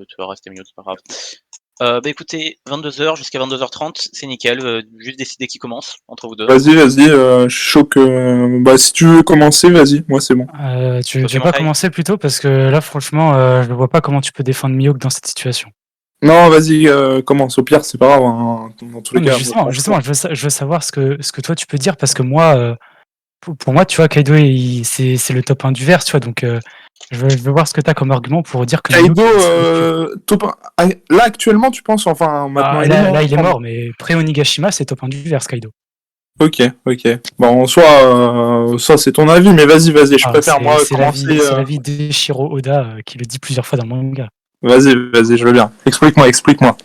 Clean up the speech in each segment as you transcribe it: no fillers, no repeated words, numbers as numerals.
tu vas rester mute, c'est pas grave. Bah écoutez, 22h jusqu'à 22h30, c'est nickel, juste décider qui commence, entre vous deux. Vas-y, je suis chaud que... Bah, si tu veux commencer, vas-y, moi c'est bon. Tu Ok, veux pas Mankai. commencer plutôt parce que là, franchement, je ne vois pas comment tu peux défendre Mihawk dans cette situation. Non, vas-y, commence. Au pire, c'est pas grave, hein, dans tous les Non, mais cas. justement, je veux savoir ce que toi tu peux dire parce que moi, pour moi, tu vois, Kaido, c'est le top 1 du verse, tu vois, donc je veux voir ce que tu as comme argument pour dire que Kaido, Mihawk, là actuellement, tu penses, enfin, maintenant il est mort. là, il est mort, mais pré-Onigashima, c'est top 1 du verse, Kaido. Ok. Bon, en soi, ça c'est ton avis, mais vas-y, je préfère moi commencer. C'est l'avis d'Eiichiro Oda qui le dit plusieurs fois dans le manga. Vas-y, je veux bien. Explique-moi.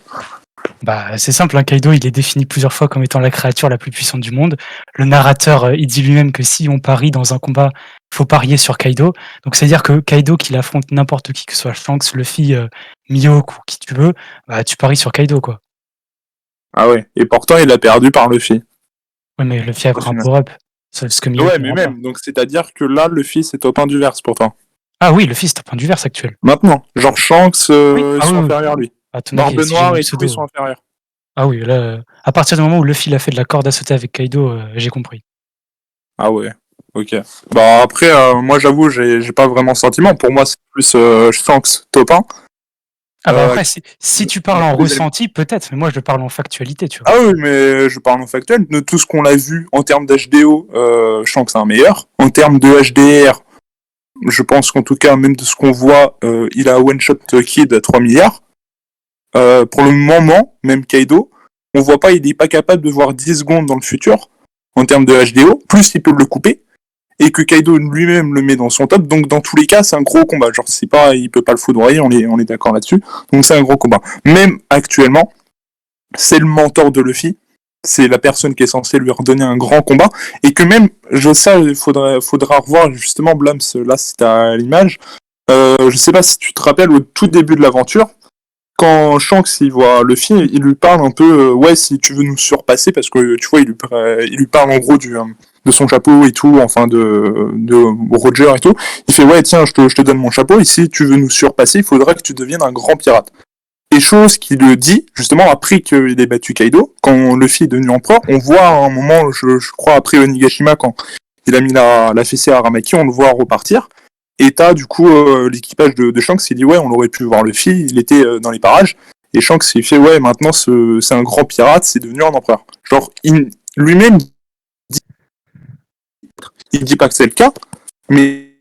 Bah, c'est simple, hein, Kaido, il est défini plusieurs fois comme étant la créature la plus puissante du monde. Le narrateur, il dit lui-même que si on parie dans un combat, il faut parier sur Kaido. Donc, c'est-à-dire que Kaido, qu'il affronte n'importe qui, que ce soit Shanks, Luffy, Mihawk ou qui tu veux, bah, tu paries sur Kaido, quoi. Ah ouais, et pourtant il a perdu par Luffy. Ouais, mais Luffy a pris un power-up. C'est ce que Mihawk Ouais, mais n'aura pas. même, donc c'est-à-dire que là, Luffy c'est top 1 du verse pourtant. Ah oui, Luffy, c'est top 1 du verse actuel. Maintenant, genre Shanks, ils Ah sont oui. inférieurs à lui. À ton avis, Barbe si Noire j'ai et tout, pseudo. ils sont inférieurs. Ah oui, là, à partir du moment où Luffy il a fait de la corde à sauter avec Kaido, j'ai compris. Ah ouais, ok. Bah après, moi j'avoue, j'ai pas vraiment sentiment. Pour moi, c'est plus Shanks top 1. Ah bah après, si tu parles en ressenti, peut-être, mais moi je parle en factualité, tu vois. Ah oui, mais je parle en factuel. De tout ce qu'on a vu en termes d'HDO, Shanks est un meilleur. En termes de HDR, je pense qu'en tout cas, même de ce qu'on voit, il a One Shot Kid à 3 milliards. Pour le moment, même Kaido, on voit pas, il est pas capable de voir 10 secondes dans le futur en termes de HDO, plus il peut le couper, et que Kaido lui-même le met dans son top, donc dans tous les cas, c'est un gros combat. Genre, c'est pas, il peut pas le foudroyer, on est d'accord là-dessus. Donc c'est un gros combat. Même actuellement, c'est le mentor de Luffy, c'est la personne qui est censée lui redonner un grand combat, et que même, il faudra revoir justement Blams, là c'est à l'image. Je sais pas si tu te rappelles au tout début de l'aventure, quand Shanks il voit Luffy, il lui parle un peu, ouais, si tu veux nous surpasser, parce que tu vois, il lui parle en gros de son chapeau et tout, enfin de Roger et tout. Il fait, ouais, tiens, je te donne mon chapeau, et si tu veux nous surpasser, il faudra que tu deviennes un grand pirate. Et chose qu'il le dit, justement, après qu'il ait battu Kaido, quand Luffy est devenu empereur, on voit à un moment, je crois après Onigashima, quand il a mis la fessée à Aramaki, on le voit repartir. Et t'as du coup l'équipage de Shanks, il dit ouais, on aurait pu voir Luffy, il était dans les parages. Et Shanks il fait ouais, maintenant c'est un grand pirate, c'est devenu un empereur. Genre lui-même il dit pas que c'est le cas, mais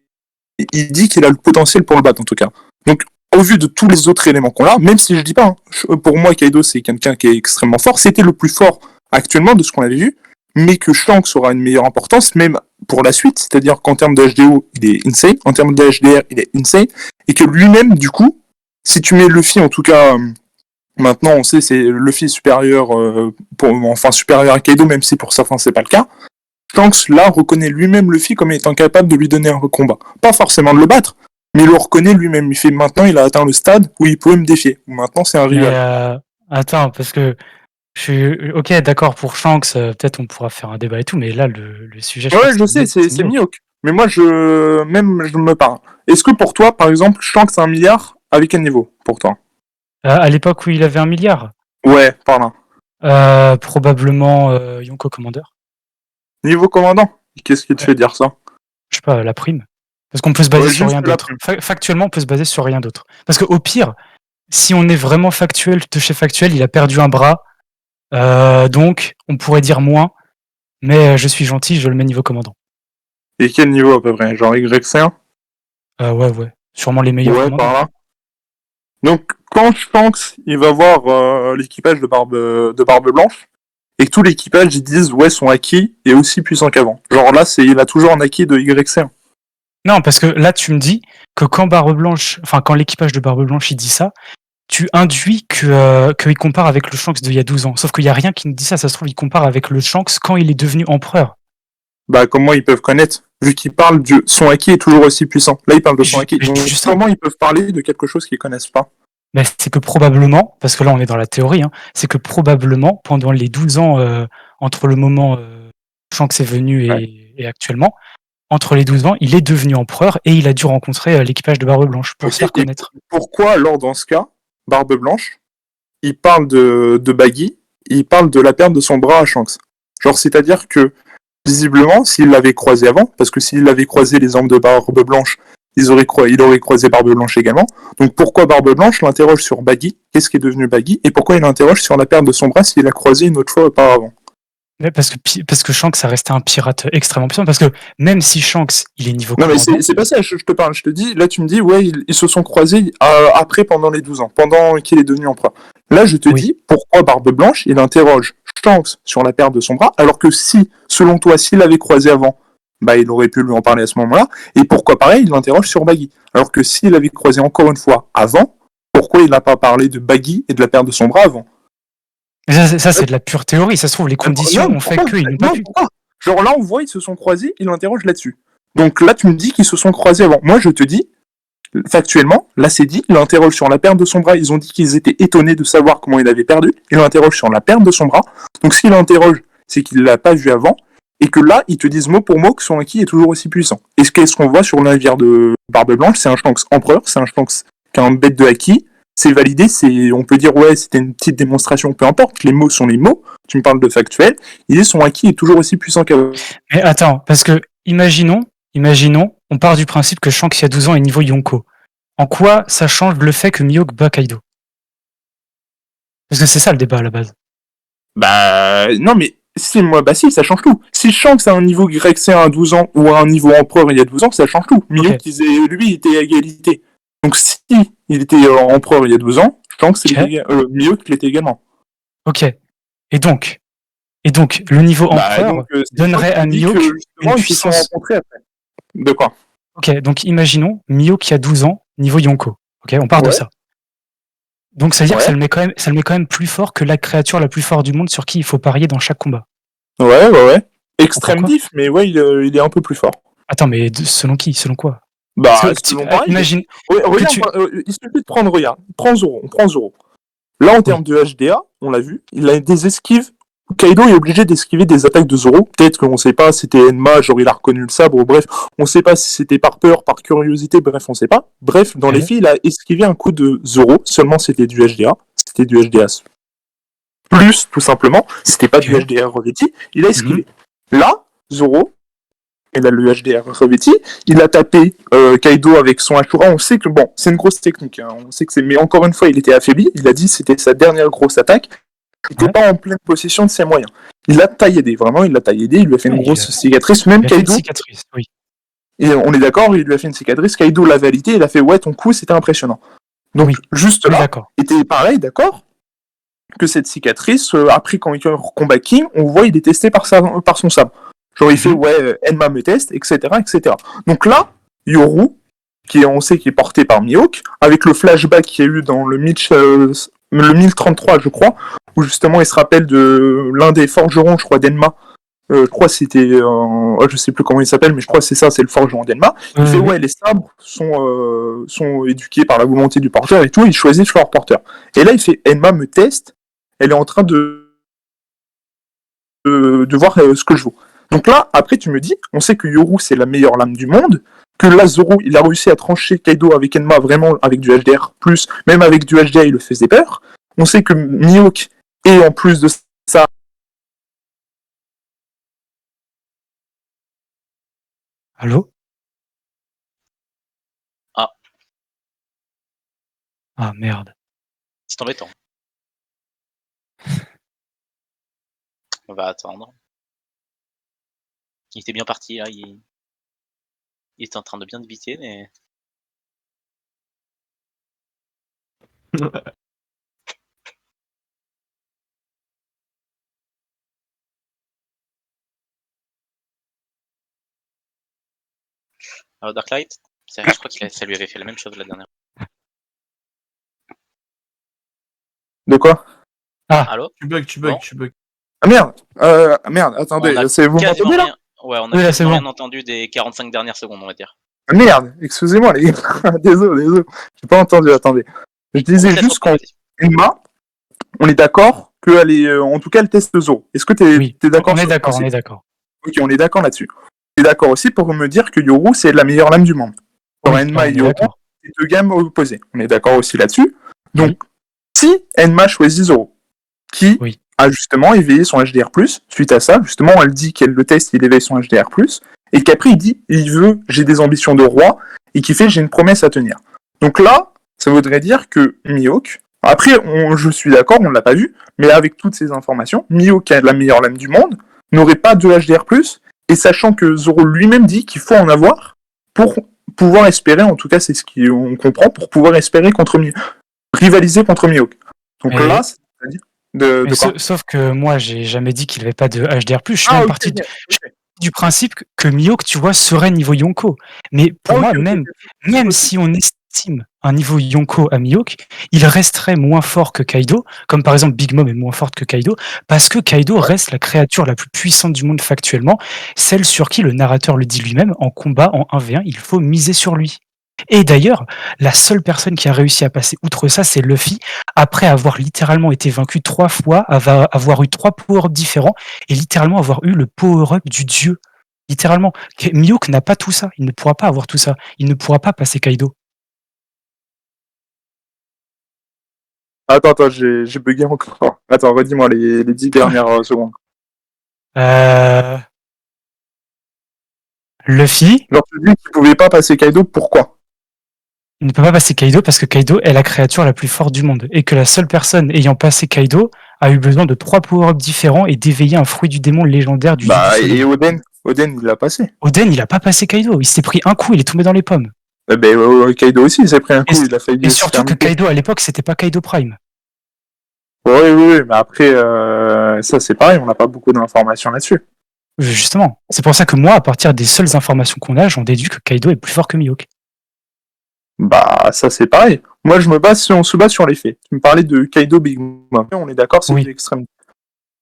il dit qu'il a le potentiel pour le battre en tout cas. Donc au vu de tous les autres éléments qu'on a, même si je dis pas, hein, pour moi Kaido c'est quelqu'un qui est extrêmement fort, c'était le plus fort actuellement de ce qu'on avait vu, mais que Shanks aura une meilleure importance, même pour la suite, c'est-à-dire qu'en termes de HDO, il est insane, en termes de HDR, il est insane, et que lui-même, du coup, si tu mets Luffy, en tout cas, maintenant on sait, c'est Luffy supérieur, supérieur à Kaido, même si pour certains c'est pas le cas, Shanks, là, reconnaît lui-même Luffy comme étant capable de lui donner un combat. Pas forcément de le battre, mais il le reconnaît lui-même. Il fait maintenant, il a atteint le stade où il peut me défier. Maintenant, c'est un rival. Attends, parce que je suis ok, d'accord pour Shanks, peut-être on pourra faire un débat et tout, mais là le sujet. Je sais, c'est Mihawk. Mais moi, je me parle. Est-ce que pour toi, par exemple, Shanks a 1 milliard, avec quel niveau pour toi? À l'époque où il avait 1 milliard. Ouais, par là. Probablement Yonko Commander. Niveau commandant? Qu'est-ce qui te fait dire ça? Je sais pas, la prime. Parce qu'on peut se baser sur rien d'autre. Factuellement, on peut se baser sur rien d'autre. Parce qu'au pire, si on est vraiment factuel de chez factuel, il a perdu un bras. Donc, on pourrait dire moins. Mais je suis gentil, je le mets niveau commandant. Et quel niveau à peu près? Genre YC1? Ouais. Sûrement les meilleurs commandants. Par là. Donc, quand Shanks il va voir l'équipage de Barbe Blanche, et que tout l'équipage ils disent ouais, son acquis est aussi puissant qu'avant. Genre là, il a toujours un acquis de YC1. Non, parce que là, tu me dis que quand quand l'équipage de Barbe Blanche il dit ça, tu induis qu'il compare avec le Shanks d'il y a 12 ans. Sauf qu'il n'y a rien qui nous dit ça. Ça se trouve, il compare avec le Shanks quand il est devenu empereur. Bah, comment ils peuvent connaître? Vu qu'ils parlent de son acquis est toujours aussi puissant. Là, ils parlent de son acquis. Donc, comment ils peuvent parler de quelque chose qu'ils connaissent pas? Mais c'est que probablement, parce que là on est dans la théorie, hein, c'est que probablement pendant les 12 ans entre le moment où Shanks est venu et actuellement, entre les 12 ans, il est devenu empereur et il a dû rencontrer l'équipage de Barbe Blanche pour se faire connaître. Pourquoi alors dans ce cas, Barbe Blanche, il parle de Baggy, il parle de la perte de son bras à Shanks. Genre, c'est-à-dire que, visiblement, s'il l'avait croisé avant, parce que s'il avait croisé les armes de Barbe Blanche, il aurait croisé Barbe Blanche également. Donc pourquoi Barbe Blanche l'interroge sur Baggy, qu'est-ce qui est devenu Baggy, et pourquoi il l'interroge sur la perte de son bras s'il l'a croisé une autre fois auparavant? Parce que Shanks, ça restait un pirate extrêmement puissant. Parce que même si Shanks, il est niveau Non, mais commandant... c'est pas ça, je te parle, je te dis, là tu me dis, ouais, ils se sont croisés après, pendant les 12 ans, pendant qu'il est devenu empereur. Là, je te dis, pourquoi Barbe Blanche, il interroge Shanks sur la perte de son bras, alors que si, selon toi, s'il l'avait croisé avant, bah il aurait pu lui en parler à ce moment-là, et pourquoi pareil, il l'interroge sur Baggy. Alors que s'il l'avait croisé encore une fois avant, pourquoi il n'a pas parlé de Baggy et de la perte de son bras avant? Ça, c'est de la pure théorie. Ça se trouve, les conditions ont fait qu'ils n'ont pas pu. Genre là, on voit, ils se sont croisés, il l'interroge là-dessus. Donc là, tu me dis qu'ils se sont croisés avant. Moi, je te dis, factuellement, là, c'est dit, il l'interroge sur la perte de son bras. Ils ont dit qu'ils étaient étonnés de savoir comment il avait perdu. Il l'interroge sur la perte de son bras. Donc s'il l'interroge, c'est qu'il l'a pas vu avant. Et que là, ils te disent mot pour mot que son acquis est toujours aussi puissant. Et qu'est-ce qu'on voit sur le navire de Barbe Blanche? C'est un Shanks empereur, c'est un Shanks qui a un bête de acquis. C'est validé, on peut dire ouais, c'était une petite démonstration, peu importe, les mots sont les mots, tu me parles de factuel, son acquis est toujours aussi puissant qu'avant. Mais attends, parce que, imaginons, on part du principe que Shanks, il y a 12 ans, est niveau Yonko. En quoi ça change le fait que Mihawk bat Kaido? Parce que c'est ça le débat à la base. Bah, non mais, si, ça change tout. Si Shanks a un niveau grexien à 12 ans, ou un niveau empereur il y a 12 ans, ça change tout. Mihawk, lui, il était à égalité. Donc si il était empereur il y a 12 ans, Shanks, Mihawk l'était également. Ok. Et donc, le niveau empereur donnerait à Mihawk une puissance... De quoi? Ok, donc imaginons Mihawk qui a 12 ans, niveau Yonko. Ok, on part de ça. Donc ça veut dire que ça le met quand même plus fort que la créature la plus forte du monde sur qui il faut parier dans chaque combat. Ouais. Extrême diff, mais ouais, il est un peu plus fort. Attends, mais selon qui? Selon quoi? Bah, imagine. Regarde, il suffit de prendre, regarde, on prend Zoro. Là, en termes de HDA, on l'a vu, il a des esquives. Kaido est obligé d'esquiver des attaques de Zoro. Peut-être qu'on sait pas si c'était Enma, genre il a reconnu le sabre, bref. On sait pas si c'était par peur, par curiosité, bref, on sait pas. Bref, dans les filles, il a esquivé un coup de Zoro, seulement c'était du HDA. C'était du HDA plus, tout simplement. C'était pas du HDA revêti, il a esquivé. Là, Zoro, il a le HDR revêti, il a tapé Kaido avec son Ashura, on sait que bon, c'est une grosse technique, hein. On sait que c'est, mais encore une fois, il était affaibli, il a dit que c'était sa dernière grosse attaque, il n'était pas en pleine possession de ses moyens. Il l'a tailladé, vraiment, il lui a fait une grosse cicatrice, même Kaido. Et on est d'accord, il lui a fait une cicatrice, Kaido l'a validé, il a fait ouais, ton coup, c'était impressionnant. Donc, juste là, était pareil, d'accord, que cette cicatrice, après quand il combat King, on voit il est testé par son sabre. Genre il fait ouais, Enma me teste, etc., etc. Donc là, Yoru, on sait qu'il est porté par Mihawk, avec le flashback qu'il y a eu dans le 1033, je crois, où justement il se rappelle de l'un des forgerons, je crois, d'Enma. Je crois que c'était, je sais plus comment il s'appelle, mais je crois que c'est ça, c'est le forgeron d'Enma. Il fait ouais, les sabres sont éduqués par la volonté du porteur et tout, il choisit leur porteur. Et là il fait Enma me teste, elle est en train de voir ce que je vaux. Donc là, après, tu me dis, on sait que Yoru, c'est la meilleure lame du monde, que là, Zoro, il a réussi à trancher Kaido avec Enma, vraiment, avec du HDR+, même avec du HDA, il le faisait peur. On sait que Mihawk, et en plus de ça... Allô? Ah. Ah, merde. C'est embêtant. On va attendre. Il était bien parti, là, il était en train de bien débiter, mais... Alors Darklight, je crois que ça lui avait fait la même chose la dernière. De quoi? Ah, allô? Tu bugs. Ah merde, attendez, vous m'entendez là? Ouais, on a rien entendu des 45 dernières secondes, on va dire. Ah merde, excusez-moi les gars, désolé, j'ai pas entendu, attendez. Je disais juste qu'en Enma, on est d'accord qu'elle est, en tout cas, elle teste Zoro. Est-ce que t'es d'accord? On est d'accord. Ok, on est d'accord là-dessus. On est d'accord aussi pour me dire que Yoru, c'est la meilleure lame du monde. Enma et Yoru, c'est deux gammes opposées. On est d'accord aussi là-dessus. Donc, Si Enma choisit Zoro, qui Oui. a justement éveillé son HDR+, suite à ça, justement, elle dit qu'elle le teste, il éveille son HDR+, et qu'après il dit, j'ai des ambitions de roi, et qui fait, j'ai une promesse à tenir. Donc là, ça voudrait dire que Mihawk, après, je suis d'accord, on ne l'a pas vu, mais avec toutes ces informations, Mihawk, qui a la meilleure lame du monde, n'aurait pas de HDR+, et sachant que Zoro lui-même dit qu'il faut en avoir pour pouvoir espérer, en tout cas c'est ce qu'on comprend, pour pouvoir espérer rivaliser contre Mihawk. Donc Mais- là, c'est-à-dire de quoi Sauf que moi, j'ai jamais dit qu'il n'y avait pas de HDR+. Je suis même ok, parti ok. du principe que Mihawk, tu vois, serait niveau Yonko. Mais pour moi, Ok, même si on estime un niveau Yonko à Mihawk, il resterait moins fort que Kaido, comme par exemple Big Mom est moins forte que Kaido, parce que Kaido reste la créature la plus puissante du monde factuellement, celle sur qui le narrateur le dit lui-même, en combat en 1v1, il faut miser sur lui. Et d'ailleurs, la seule personne qui a réussi à passer outre ça, c'est Luffy, après avoir littéralement été vaincu 3 fois, avoir eu 3 power-ups différents, et littéralement avoir eu le power-up du dieu. Littéralement. Mihawk n'a pas tout ça, il ne pourra pas avoir tout ça, il ne pourra pas passer Kaido. Attends, j'ai bugué encore. Attends, redis-moi les 10 dernières secondes. Luffy, Alors tu dis qu'il pouvait pas passer Kaido, pourquoi? il ne peut pas passer Kaido parce que Kaido est la créature la plus forte du monde, et que la seule personne ayant passé Kaido a eu besoin de 3 power-ups différents et d'éveiller un fruit du démon légendaire du dieu du soleil. Et Oden, il l'a passé. Oden, il a pas passé Kaido, il s'est pris un coup, il est tombé dans les pommes. Kaido aussi, il s'est pris un coup, il a failli Et se surtout faire que niquer. Kaido à l'époque, c'était pas Kaido Prime. Oui, mais après, ça c'est pareil, on n'a pas beaucoup d'informations là-dessus. Justement. C'est pour ça que moi, à partir des seules informations qu'on a, j'en déduis que Kaido est plus fort que Mihawk. Bah, ça c'est pareil. Moi, on se base sur les faits. Tu me parlais de Kaido Big Mom. On est d'accord, c'est Oui. du extrême.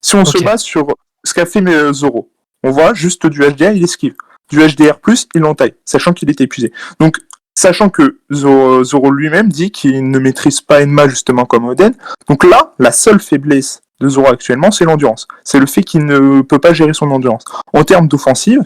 Si on se Ok. base sur ce qu'a fait Zoro, on voit juste du HDR, il esquive. Du HDR+, il entaille, sachant qu'il est épuisé. Donc, sachant que Zoro lui-même dit qu'il ne maîtrise pas Enma justement comme Oden. Donc là, la seule faiblesse de Zoro actuellement, c'est l'endurance. C'est le fait qu'il ne peut pas gérer son endurance. En termes d'offensive,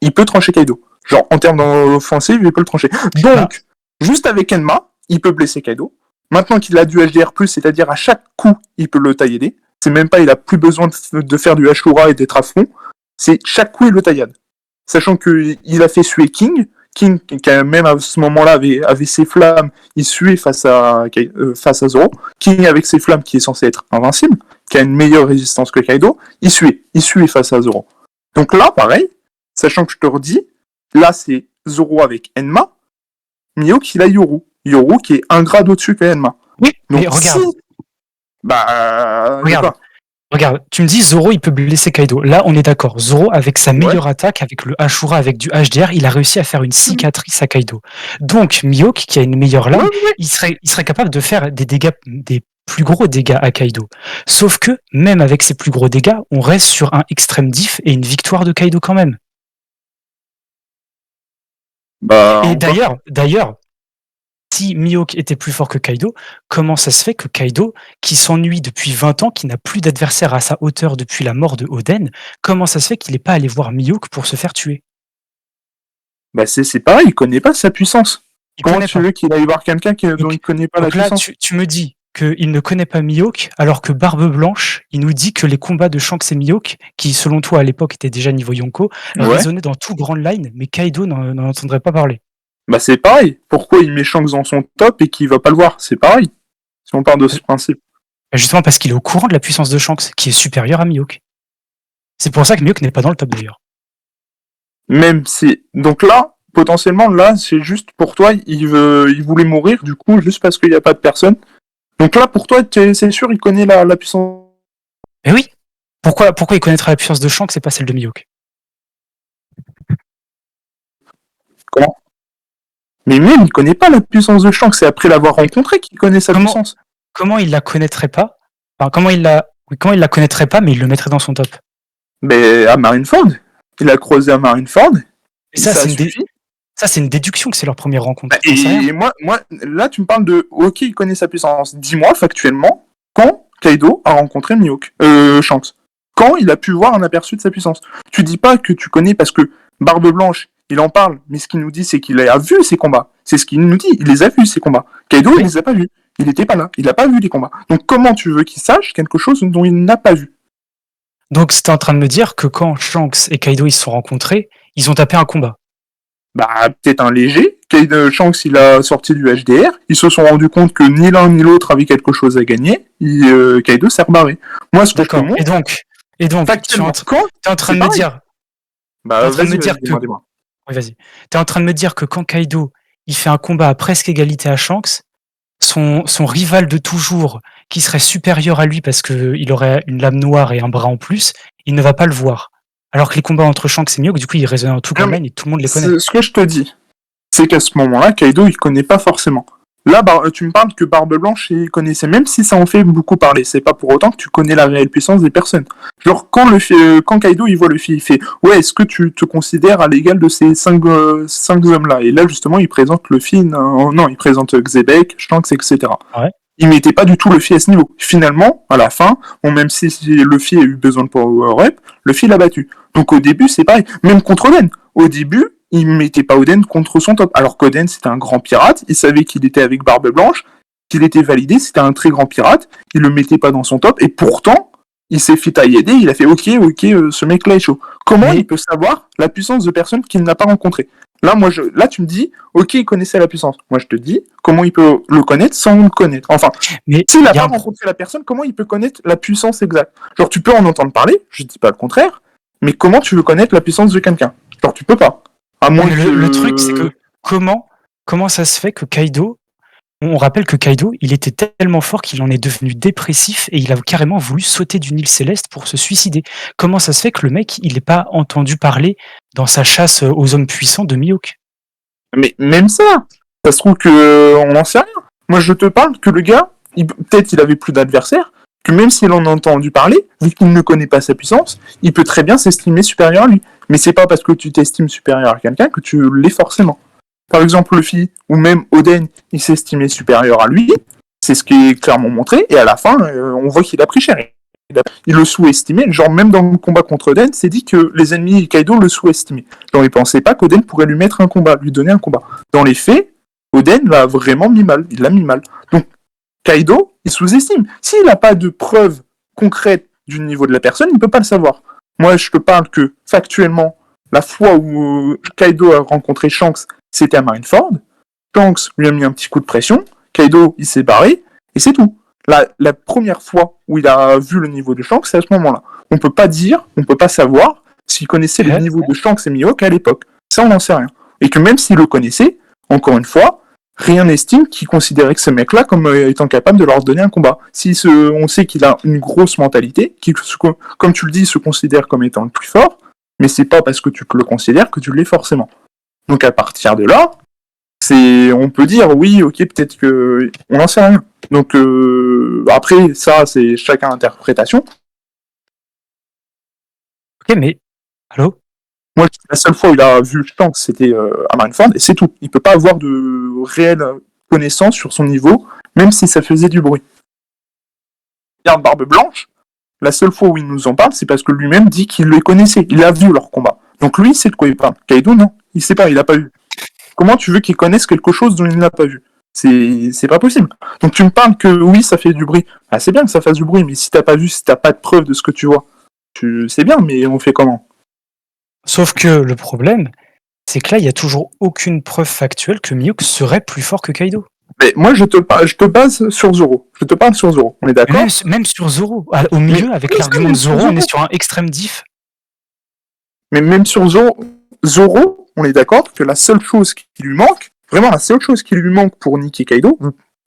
il peut trancher Kaido. Genre, en termes d'offensive, il peut le trancher. Donc, juste avec Enma, il peut blesser Kaido. Maintenant qu'il a du HDR+, c'est-à-dire à chaque coup, il peut le tailler. C'est même pas, il a plus besoin de faire du Ashura et d'être à fond. C'est chaque coup, il le taillade. Sachant qu'il a fait suer King, qui même à ce moment-là avait ses flammes, il suait face à Zoro. King avec ses flammes qui est censé être invincible, qui a une meilleure résistance que Kaido, il suait face à Zoro. Donc là, pareil, sachant que je te redis, là c'est Zoro avec Enma, Mihawk il a Yoru. Yoru qui est un grade au-dessus que Enma. Oui, Donc mais regarde. Regarde, tu me dis Zoro il peut blesser Kaido. Là on est d'accord. Zoro avec sa meilleure attaque, avec le Ashura, avec du HDR, il a réussi à faire une cicatrice à Kaido. Donc Mihawk qui a une meilleure lame, il serait capable de faire des dégâts, des plus gros dégâts à Kaido. Sauf que même avec ces plus gros dégâts, on reste sur un extrême diff et une victoire de Kaido quand même. Et d'ailleurs, si Mihawk était plus fort que Kaido, comment ça se fait que Kaido, qui s'ennuie depuis 20 ans, qui n'a plus d'adversaire à sa hauteur depuis la mort de Oden, comment ça se fait qu'il n'est pas allé voir Mihawk pour se faire tuer? Bah c'est pareil, il connaît pas sa puissance. Comment tu pas. veux qu'il aille voir quelqu'un dont il connaît pas la Donc là, puissance? tu me dis qu'il ne connaît pas Mihawk, alors que Barbe Blanche, il nous dit que les combats de Shanks et Mihawk, qui selon toi à l'époque étaient déjà niveau Yonko, résonnaient dans tout Grand Line, mais Kaido n'en entendrait pas parler. Bah c'est pareil. Pourquoi il met Shanks dans son top et qu'il va pas le voir? C'est pareil. Si on part de ce principe. Justement parce qu'il est au courant de la puissance de Shanks, qui est supérieure à Mihawk. C'est pour ça que Mihawk n'est pas dans le top d'ailleurs. Même si... Donc là, potentiellement, là, c'est juste pour toi, il voulait mourir, du coup, juste parce qu'il n'y a pas de personne. Donc là, pour toi, c'est sûr, il connaît la puissance... Mais oui. Pourquoi il connaîtra la puissance de Shanks et pas celle de Mihawk? Comment? Mais même, il connaît pas la puissance de Shanks, c'est après l'avoir rencontré qu'il connaît sa puissance. Comment il la connaîtrait pas? Enfin, comment il la connaîtrait pas, mais il le mettrait dans son top? Mais à Marineford. Il a croisé à Marineford. Et ça c'est une déduction que c'est leur première rencontre. Et moi, là, tu me parles de... Ok, il connaît sa puissance. Dis-moi, factuellement, quand Kaido a rencontré Shanks? Quand il a pu voir un aperçu de sa puissance? Tu dis pas que tu connais parce que Barbe Blanche, il en parle, mais ce qu'il nous dit, c'est qu'il a vu ces combats. C'est ce qu'il nous dit, il les a vus, ces combats. Kaido, il les a pas vus. Il n'était pas là, il n'a pas vu les combats. Donc comment tu veux qu'il sache quelque chose dont il n'a pas vu? Donc c'était en train de me dire que quand Shanks et Kaido ils se sont rencontrés, ils ont tapé un combat. Bah, peut-être un léger. Shanks, il a sorti du HDR. Ils se sont rendus compte que ni l'un ni l'autre avait quelque chose à gagner. Kaido s'est rebarré. Moi, ce que je te D'accord. montre, Et donc, tu es factuellement, en, t'es en train de me dire, bah, t'es en train de me vas-y, dire que, dis-moi. oui, vas-y. T'es en train de me dire que quand Kaido il fait un combat à presque égalité à Shanks, son rival de toujours, qui serait supérieur à lui parce que il aurait une lame noire et un bras en plus, il ne va pas le voir. Alors que les combats entre Shanks et Mihawk, du coup, ils résonnent dans toute Non, mais l'online et tout le monde les connaît. ce que je te dis, c'est qu'à ce moment-là, Kaido, il connaît pas forcément. Là, tu me parles que Barbe Blanche, il connaissait, même si ça en fait beaucoup parler. C'est pas pour autant que tu connais la réelle puissance des personnes. Genre, quand Kaido, il voit Luffy, il fait « Ouais, est-ce que tu te considères à l'égal de ces cinq hommes-là » Et là, justement, il présente Luffy, non, il présente Xebec, Shanks, etc. Ouais. Il mettait pas du tout Luffy à ce niveau. Finalement, à la fin, bon, même si Luffy a eu besoin de power-up, Luffy l'a battu. Donc au début, c'est pareil. Même contre Oden. Au début, il mettait pas Oden contre son top. Alors qu'Oden, c'était un grand pirate. Il savait qu'il était avec Barbe Blanche, qu'il était validé. C'était un très grand pirate. Il le mettait pas dans son top. Et pourtant, il s'est fait aider. Il a fait OK, ce mec-là est chaud. Comment il peut savoir la puissance de personnes qu'il n'a pas rencontrées? Là, là, tu me dis, OK, il connaissait la puissance. Moi, je te dis, comment il peut le connaître sans le connaître? Enfin, Mais s'il n'a il y a pas rencontré la personne, comment il peut connaître la puissance exacte? Genre, tu peux en entendre parler, je dis pas le contraire, mais comment tu veux connaître la puissance de quelqu'un? Genre, tu peux pas. À moins que... le truc, c'est que comment ça se fait que Kaido, on rappelle que Kaido, il était tellement fort qu'il en est devenu dépressif et il a carrément voulu sauter d'une île céleste pour se suicider. Comment ça se fait que le mec, il n'ait pas entendu parler dans sa chasse aux hommes puissants de Mihawk? Mais même ça se trouve que on n'en sait rien. Moi, je te parle que le gars, peut-être il avait plus d'adversaires, que même s'il en a entendu parler, vu qu'il ne connaît pas sa puissance, il peut très bien s'estimer supérieur à lui. Mais c'est pas parce que tu t'estimes supérieur à quelqu'un que tu l'es forcément. Par exemple, Luffy, ou même Oden, il s'estimait supérieur à lui, c'est ce qui est clairement montré, et à la fin, on voit qu'il a pris cher. Il le sous-estimait, genre même dans le combat contre Oden, c'est dit que les ennemis de Kaido le sous-estimaient. Genre ils pensaient pas qu'Oden pourrait lui mettre un combat, lui donner un combat. Dans les faits, Oden l'a vraiment mis mal, il l'a mis mal. Donc Kaido, il sous-estime. S'il n'a pas de preuves concrètes du niveau de la personne, il ne peut pas le savoir. Moi, je te parle que, factuellement, la fois où Kaido a rencontré Shanks, c'était à Marineford. Shanks lui a mis un petit coup de pression, Kaido, il s'est barré, et c'est tout. La première fois où il a vu le niveau de Shanks, c'est à ce moment-là. On peut pas dire, on peut pas savoir s'il connaissait le niveau de Shanks et Mihawk à l'époque. Ça, on n'en sait rien. Et que même s'il le connaissait, encore une fois, rien n'estime qu'il considérait que ce mec-là comme étant capable de leur donner un combat. On sait qu'il a une grosse mentalité, qu'il, comme tu le dis, se considère comme étant le plus fort, mais c'est pas parce que tu le considères que tu l'es forcément. Donc à partir de là, on peut dire oui, ok, peut-être que on n'en sait rien. Donc après, ça, c'est chacun interprétation. Ok, mais allô? Moi, la seule fois où il a vu Shanks, c'était à Marineford, et c'est tout. Il peut pas avoir de réelle connaissance sur son niveau, même si ça faisait du bruit. Regarde Barbe Blanche, la seule fois où il nous en parle, c'est parce que lui-même dit qu'il les connaissait, il a vu leur combat. Donc lui, il sait de quoi il parle. Kaido, non, il sait pas, il a pas vu. Comment tu veux qu'il connaisse quelque chose dont il n'a pas vu? C'est pas possible. Donc tu me parles que oui, ça fait du bruit. Ah, c'est bien que ça fasse du bruit, mais si t'as pas vu, si t'as pas de preuve de ce que tu vois, c'est bien, mais on fait comment? Sauf que le problème, c'est que là, il n'y a toujours aucune preuve factuelle que Mihawk serait plus fort que Kaido. Mais moi, je te base sur Zoro. Je te parle sur Zoro. On est d'accord? Même sur Zoro, au milieu, avec l'argument de Zoro, on est sur un extrême diff. Mais même sur Zoro, on est d'accord que la seule chose qui lui manque, vraiment la seule chose qui lui manque pour niquer Kaido,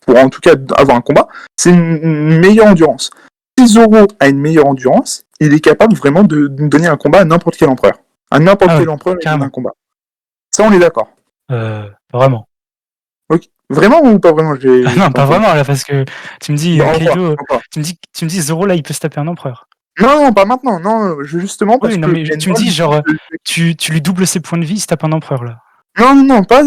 pour en tout cas avoir un combat, c'est une meilleure endurance. Si Zoro a une meilleure endurance, il est capable vraiment de donner un combat à n'importe quel empereur. À n'importe quel empereur, il donne un combat. Ça, on est d'accord. Vraiment. Ok. Vraiment ou pas vraiment? Non, pas vraiment, là, parce que tu me dis, Kaido, tu me dis Zoro, là, il peut se taper un empereur. Non, pas maintenant, non, justement parce non, que... mais tu me dis, genre, tu lui doubles ses points de vie, il se tape un empereur, là. Non, pas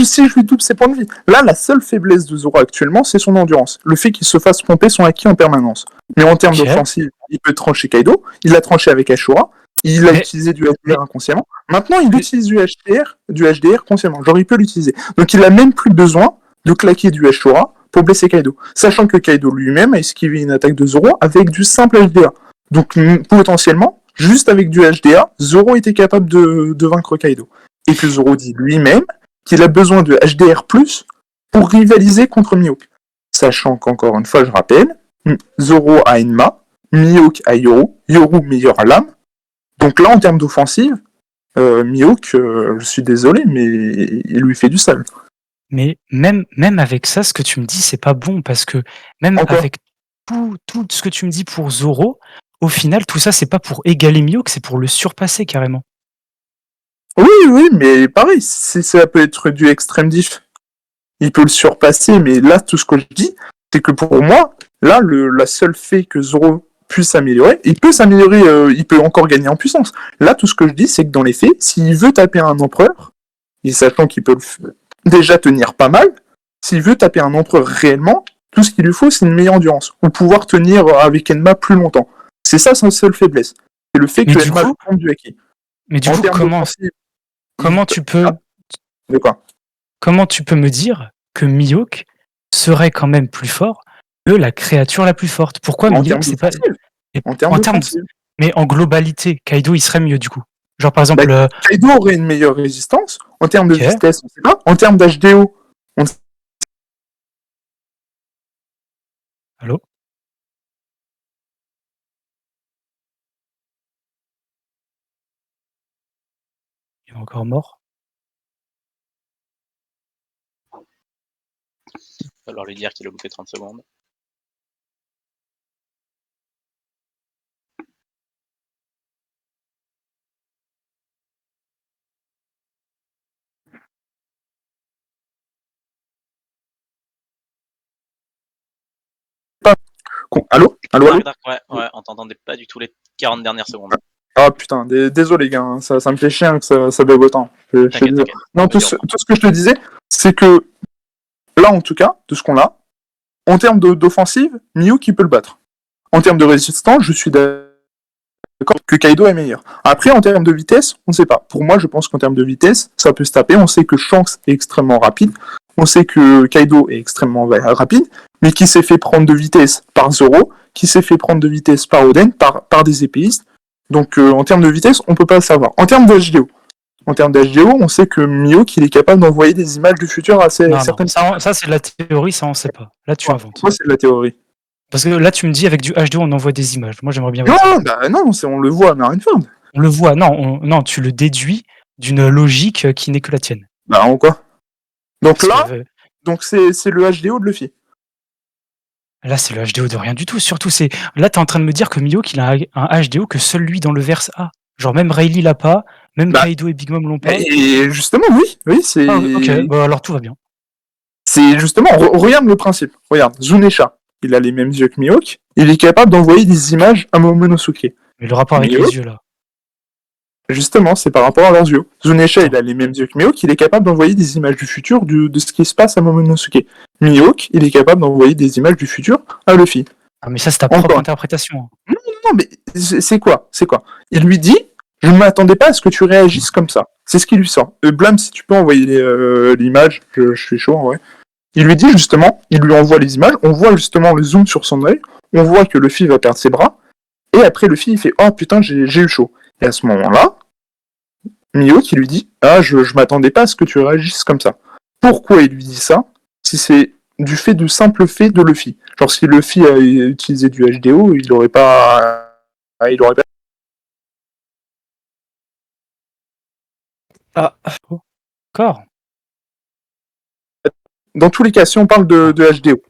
si je lui double ses points de vie. Là, la seule faiblesse de Zoro actuellement, c'est son endurance. Le fait qu'il se fasse pomper son acquis en permanence. Mais en termes d'offensive, il peut trancher Kaido, il l'a tranché avec Ashura, il a utilisé du HDR inconsciemment. Maintenant, il utilise du HDR consciemment. Genre, il peut l'utiliser. Donc, il a même plus besoin de claquer du Ashura pour blesser Kaido. Sachant que Kaido lui-même a esquivé une attaque de Zoro avec du simple HDA. Donc potentiellement, juste avec du HDA, Zoro était capable de vaincre Kaido. Et que Zoro dit lui-même qu'il a besoin de HDR+, pour rivaliser contre Mihawk. Sachant qu'encore une fois, je rappelle, Zoro a Enma, Mihawk a Yoru, Yoru meilleure lame. Donc là, en termes d'offensive, Mihawk, je suis désolé, mais il lui fait du sale. Mais même avec ça, ce que tu me dis, c'est pas bon, parce que même Encore avec tout ce que tu me dis pour Zoro, au final, tout ça, c'est pas pour égaler Mihawk, c'est pour le surpasser carrément. Oui, mais pareil, ça peut être du extrême diff. Il peut le surpasser, mais là, tout ce que je dis, c'est que pour moi, là, la seule fait que Zoro puisse s'améliorer, il peut s'améliorer, il peut encore gagner en puissance. Là, tout ce que je dis, c'est que dans les faits, s'il veut taper un empereur, et sachant qu'il peut déjà tenir pas mal, s'il veut taper un empereur réellement, tout ce qu'il lui faut, c'est une meilleure endurance, ou pouvoir tenir avec Enma plus longtemps. C'est ça sa seule faiblesse. C'est le fait que Enma prend du haki. Mais du coup, comment tu peux... De quoi ? Comment tu peux me dire que Mihawk serait quand même plus fort que la créature la plus forte? Pourquoi Mihawk, c'est pas... En termes de... Mais en globalité, Kaido, il serait mieux du coup. Genre par exemple... Kaido aurait une meilleure résistance. En termes de vitesse, on sait pas. En termes d'HDO, on... Allô? Il est encore mort? Il va falloir lui dire qu'il a bouffé 30 secondes. Allô, ouais, on t'entendait pas du tout les 40 dernières secondes. Ah putain, désolé gars, hein, ça me fait chier que ça bug autant. T'inquiète. Non, tout ce que je te disais, c'est que là en tout cas, de ce qu'on a, en termes d'offensive, Mihawk peut le battre. En termes de résistance, je suis d'accord que Kaido est meilleur. Après, en termes de vitesse, on ne sait pas. Pour moi, je pense qu'en termes de vitesse, ça peut se taper. On sait que Shanks est extrêmement rapide. On sait que Kaido est extrêmement rapide, mais qui s'est fait prendre de vitesse par Zoro, qui s'est fait prendre de vitesse par Oden, par des épéistes. Donc, en termes de vitesse, on peut pas le savoir. En termes d'HDO, on sait que Mihawk, il est capable d'envoyer des images du futur à certaines... Non, ça, c'est de la théorie, ça, on sait pas. Là, tu inventes. Moi, c'est de la théorie. Parce que là, tu me dis, avec du HDO, on envoie des images. Moi, j'aimerais bien voir ça. Non, on le voit à Marineford. On le voit, non, tu le déduis d'une logique qui n'est que la tienne. Bah, en quoi ? Donc là, c'est le HDO de Luffy. Là, c'est le HDO de rien du tout. Surtout, là, t'es en train de me dire que Mihawk, il a un HDO que seul lui dans le verse a. Genre, même Rayleigh l'a pas, même Kaido et Big Mom l'ont pas. Et justement, oui, c'est... Ah, ok, bah alors tout va bien. C'est justement, regarde le principe. Regarde, Zunesha, il a les mêmes yeux que Mihawk, il est capable d'envoyer des images à Momonosuke. Mais le rapport avec les yeux, là. Justement, c'est par rapport à leurs yeux. Zunesha, il a les mêmes yeux que Mihawk, il est capable d'envoyer des images du futur de ce qui se passe à Momonosuke. Mihawk, il est capable d'envoyer des images du futur à Luffy. Ah, mais ça, c'est ta propre interprétation. Non, mais c'est quoi ? Il lui dit, je ne m'attendais pas à ce que tu réagisses comme ça. C'est ce qui lui sort. Blam, si tu peux envoyer l'image, je suis chaud en vrai. Il lui dit justement, il lui envoie les images, on voit justement le zoom sur son œil, on voit que Luffy va perdre ses bras, et après Luffy il fait « Oh putain, j'ai eu chaud ». Et à ce moment-là, Mihawk qui lui dit « Ah, je m'attendais pas à ce que tu réagisses comme ça ». Pourquoi il lui dit ça ? Si c'est du simple fait de Luffy. Genre si Luffy a utilisé du HDO, il aurait pas... Ah, encore. Dans tous les cas, si on parle de HDO,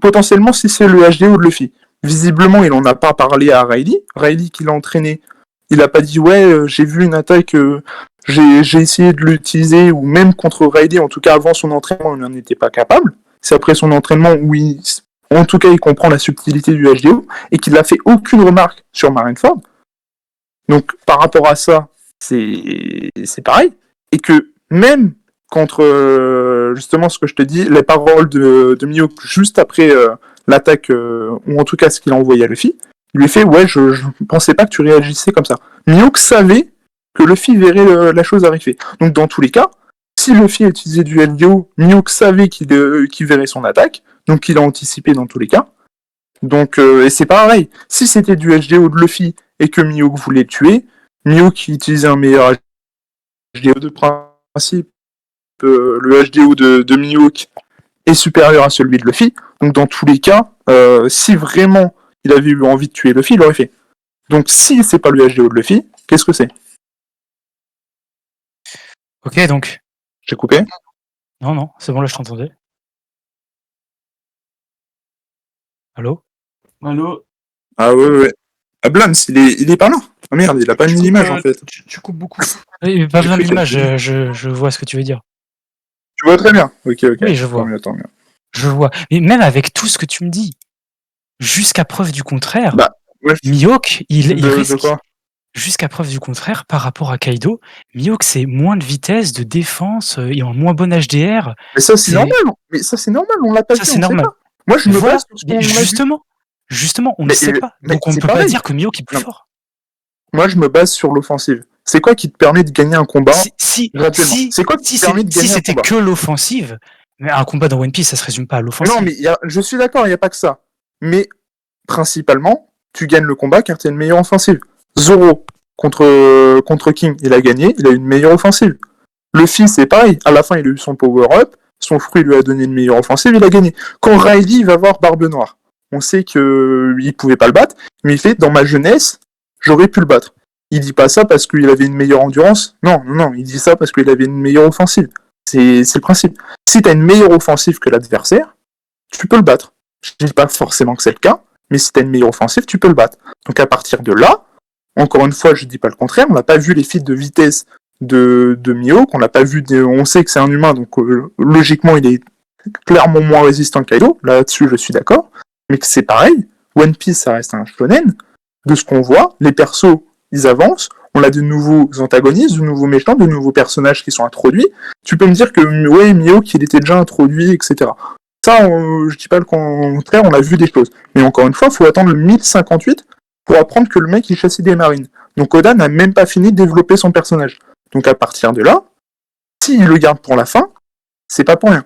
potentiellement si c'est le HDO de Luffy, visiblement il en a pas parlé à Rayleigh. Rayleigh qui l'a entraîné, il a pas dit ouais j'ai vu une attaque, j'ai essayé de l'utiliser, ou même contre Rayleigh, en tout cas avant son entraînement il n'en était pas capable. C'est après son entraînement où en tout cas il comprend la subtilité du HDO, et qu'il n'a fait aucune remarque sur Marineford. Donc par rapport à ça, c'est pareil. Et que même contre justement ce que je te dis, les paroles de Mihawk juste après l'attaque, ou en tout cas ce qu'il a envoyé à Luffy, il lui fait ouais, je pensais pas que tu réagissais comme ça. Mihawk savait que Luffy verrait la chose arriver. Donc dans tous les cas, Si Luffy a utilisé du LDO, Mihawk savait qu'il verrait son attaque, donc il a anticipé dans tous les cas. Donc, et c'est pareil. Si c'était du HDO de Luffy et que Mihawk voulait le tuer, Mihawk utilisait un meilleur HDO de principe. Le HDO de Mihawk est supérieur à celui de Luffy. Donc dans tous les cas, si vraiment il avait eu envie de tuer Luffy, il l'aurait fait. Donc si c'est pas le HDO de Luffy, qu'est-ce que c'est? Ok, donc. J'ai coupé? Non, c'est bon, là je t'entendais. Allô? Ah ouais. Ah Blams, il est pas là. Ah merde, il a pas mis l'image en fait. Tu coupes beaucoup. Oui, pas J'ai besoin cru d'image, qu'il- je vois ce que tu veux dire. Tu vois très bien. Ok. Oui, je vois. Tant mieux. Je vois. Mais même avec tout ce que tu me dis, jusqu'à preuve du contraire, Bah, ouais, Mihawk, il de risque. quoi? Jusqu'à preuve du contraire, par rapport à Kaido, Mihawk c'est moins de vitesse, de défense, et en moins bon HDR. Mais ça c'est C'est- normal. Mais ça c'est normal, on l'a pas Ça vu, c'est on sait normal. pas. Moi je me Voilà, base sur ce qu'on mais a vu. justement, on ne Mais- sait pas. mais Donc on ne c'est peut pas pareil. dire que Mihawk est plus Non. fort. Moi je me base sur l'offensive. C'est quoi qui te permet de gagner un combat Si gratuitement? C'est quoi qui te permet de gagner un c'était combat? que l'offensive, mais un combat dans One Piece, ça se résume pas à l'offensive. Non, mais je suis d'accord, il n'y a pas que ça. Mais principalement, tu gagnes le combat car tu as une meilleure offensive. Zoro contre King, il a gagné, il a une meilleure offensive. Luffy, c'est pareil. À la fin, il a eu son power-up, son fruit lui a donné une meilleure offensive, il a gagné. Quand Riley va voir Barbe Noire, on sait qu'il pouvait pas le battre, mais il fait, dans ma jeunesse, j'aurais pu le battre. Il dit pas ça parce qu'il avait une meilleure endurance. Non, il dit ça parce qu'il avait une meilleure offensive. C'est le principe. Si tu as une meilleure offensive que l'adversaire, tu peux le battre. Je dis pas forcément que c'est le cas, mais si tu as une meilleure offensive, tu peux le battre. Donc à partir de là, encore une fois, je dis pas le contraire, on n'a pas vu les feats de vitesse de Mihawk, on n'a pas vu on sait que c'est un humain, donc logiquement il est clairement moins résistant que Kaido, là-dessus je suis d'accord, mais que c'est pareil, One Piece ça reste un shonen, de ce qu'on voit, les persos ils avancent, on a de nouveaux antagonistes, de nouveaux méchants, de nouveaux personnages qui sont introduits, tu peux me dire que ouais, Mihawk il était déjà introduit, etc. Ça, je dis pas le contraire, on a vu des choses. Mais encore une fois, il faut attendre le 1058 pour apprendre que le mec il chassait des marines. Donc Oda n'a même pas fini de développer son personnage. Donc à partir de là, s'il le garde pour la fin, c'est pas pour rien.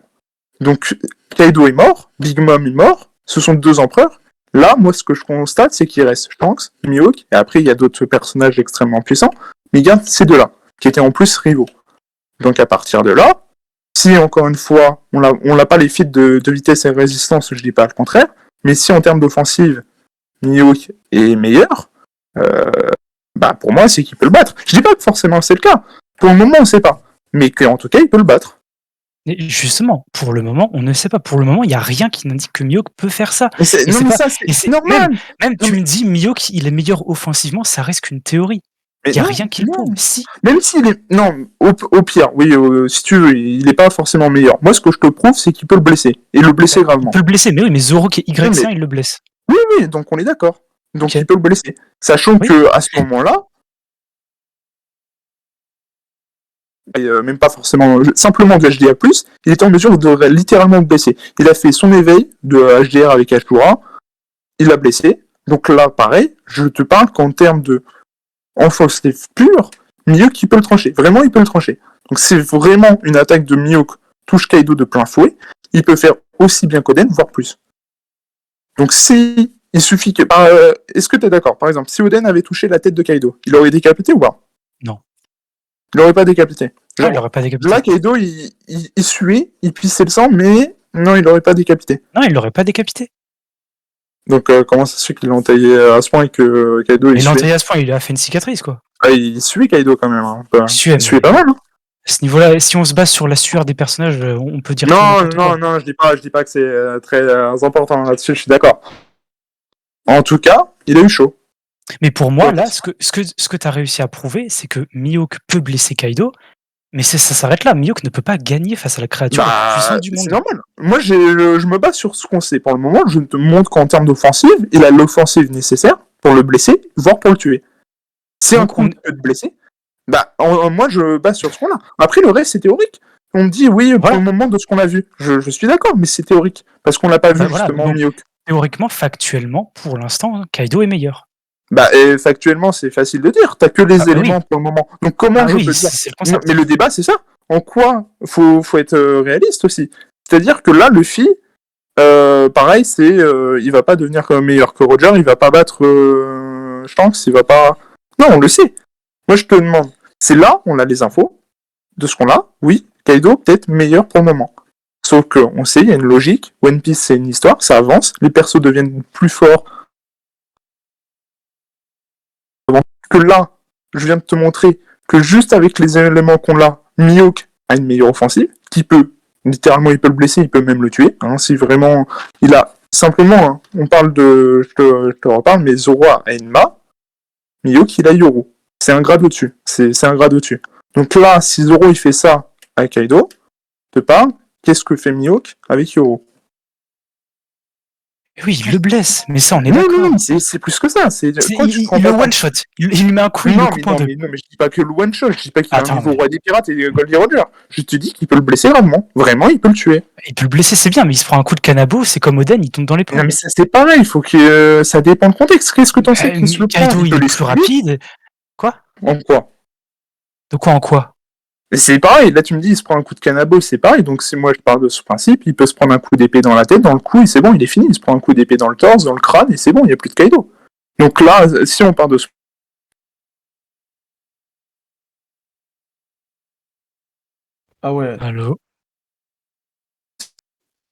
Donc Kaido est mort, Big Mom est mort, ce sont deux empereurs. Là, moi ce que je constate, c'est qu'il reste Shanks, Mihawk, et après il y a d'autres personnages extrêmement puissants, mais il garde ces deux-là, qui étaient en plus rivaux. Donc à partir de là, si encore une fois, on n'a pas les feats de vitesse et résistance, je dis pas le contraire, mais si en termes d'offensive, Mihawk est meilleur, pour moi, c'est qu'il peut le battre. Je dis pas que forcément c'est le cas. Pour le moment, on sait pas. Mais qu'en tout cas, il peut le battre. Et justement, pour le moment, on ne sait pas. Pour le moment, il n'y a rien qui n'indique que Mihawk peut faire ça. Mais c'est normal. Même tu me dis Mihawk, il est meilleur offensivement, ça reste qu'une théorie. Il n'y a rien qui le prouve. Si. Même s'il est... Non, au pire, oui, si tu veux, il n'est pas forcément meilleur. Moi, ce que je te prouve, c'est qu'il peut le blesser. Et le blesser gravement. Il peut le blesser, mais oui, mais Zoro qui est Y100, il le blesse. Oui, donc on est d'accord. Donc il peut le blesser. Sachant que à ce moment-là, et même pas forcément, simplement de HDR+, il était en mesure de littéralement le blesser. Il a fait son éveil de HDR avec Ashura, il l'a blessé. Donc là, pareil, je te parle qu'en termes de offensive pure, Mihawk qui peut le trancher. Vraiment, il peut le trancher. Donc c'est vraiment une attaque de Mihawk touche Kaido de plein fouet. Il peut faire aussi bien qu'Oden, voire plus. Donc si il suffit que... est-ce que tu es d'accord? Par exemple, si Oden avait touché la tête de Kaido, il aurait décapité ou pas? Non. Il aurait pas décapité. Genre, il aurait pas décapité. Là, Kaido, il suait, il pissait le sang, mais non, il aurait pas décapité. Non, il l'aurait pas décapité. Donc comment ça se fait qu'ils l'ont taillé à ce point et que Kaido... Il l'a taillé à ce point, il a fait une cicatrice, quoi. Ah, il suait Kaido quand même. Hein. Il suait pas mal, hein. À ce niveau-là, si on se base sur la sueur des personnages, on peut dire... Non, je dis pas que c'est très important là-dessus, je suis d'accord. En tout cas, il a eu chaud. Mais pour moi, là, ce que tu as réussi à prouver, c'est que Mihawk peut blesser Kaido, mais ça s'arrête là. Mihawk ne peut pas gagner face à la créature la plus puissante du monde. C'est normal. Moi, je me base sur ce qu'on sait. Pour le moment, je te montre qu'en termes d'offensive, il a l'offensive nécessaire pour le blesser, voire pour le tuer. Si un coup peut te blesser, moi, je base sur ce qu'on a. Après, le reste, c'est théorique. On me dit, oui, pour le moment, de ce qu'on a vu. Je suis d'accord, mais c'est théorique. Parce qu'on l'a pas vu, justement, Mihawk. Théoriquement, factuellement, pour l'instant, Kaido est meilleur. Et factuellement, c'est facile de dire. T'as que les éléments pour le moment. Donc comment je peux dire? Mais le débat, c'est ça. En quoi faut être réaliste aussi. C'est-à-dire que là, Luffy, pareil, il va pas devenir comme meilleur que Roger, il va pas battre Shanks, il va pas... Non, on le sait. Moi, je te demande, c'est là, on a les infos de ce qu'on a. Oui, Kaido peut-être meilleur pour le moment. Sauf qu'on sait, il y a une logique. One Piece, c'est une histoire, ça avance, les persos deviennent plus forts. Que là, je viens de te montrer que juste avec les éléments qu'on a, Mihawk a une meilleure offensive, qui peut, littéralement, il peut le blesser, il peut même le tuer. Hein, si vraiment, il a simplement, hein, on parle de, je te reparle, mais Zoro a Enma, Mihawk il a Yoru. C'est un grade au-dessus. C'est un grade au-dessus. Donc là, si Zoro il fait ça avec Kaido, te parle, qu'est-ce que fait Mihawk avec Yoru? Oui, il le blesse, mais ça, on est Non, d'accord. non, c'est plus que ça. Il le one-shot. Il lui met un coup, il le coupe en deux. Non, mais je dis pas que le one-shot, je dis pas qu'il a un Attends, niveau mais- roi des pirates et Goldie Roger. Je te dis qu'il peut le blesser gravement. Vraiment, il peut le tuer. Il peut le blesser, c'est bien, mais il se prend un coup de canabo, c'est comme Oden, il tombe dans les pommes. Non, mais ça, c'est pareil, il faut que ça dépend du contexte. Qu'est-ce que t'en sais qu'il se le prend? Kaido, il peut est les plus soulever. rapide. Quoi? En quoi? De quoi en quoi? Et c'est pareil, là tu me dis il se prend un coup de canabo, c'est pareil, donc c'est moi je parle de ce principe, il peut se prendre un coup d'épée dans la tête, dans le cou, et c'est bon, il est fini, il se prend un coup d'épée dans le torse, dans le crâne, et c'est bon, il n'y a plus de Kaido. Donc là, si on part de ce... Ah ouais. Allô?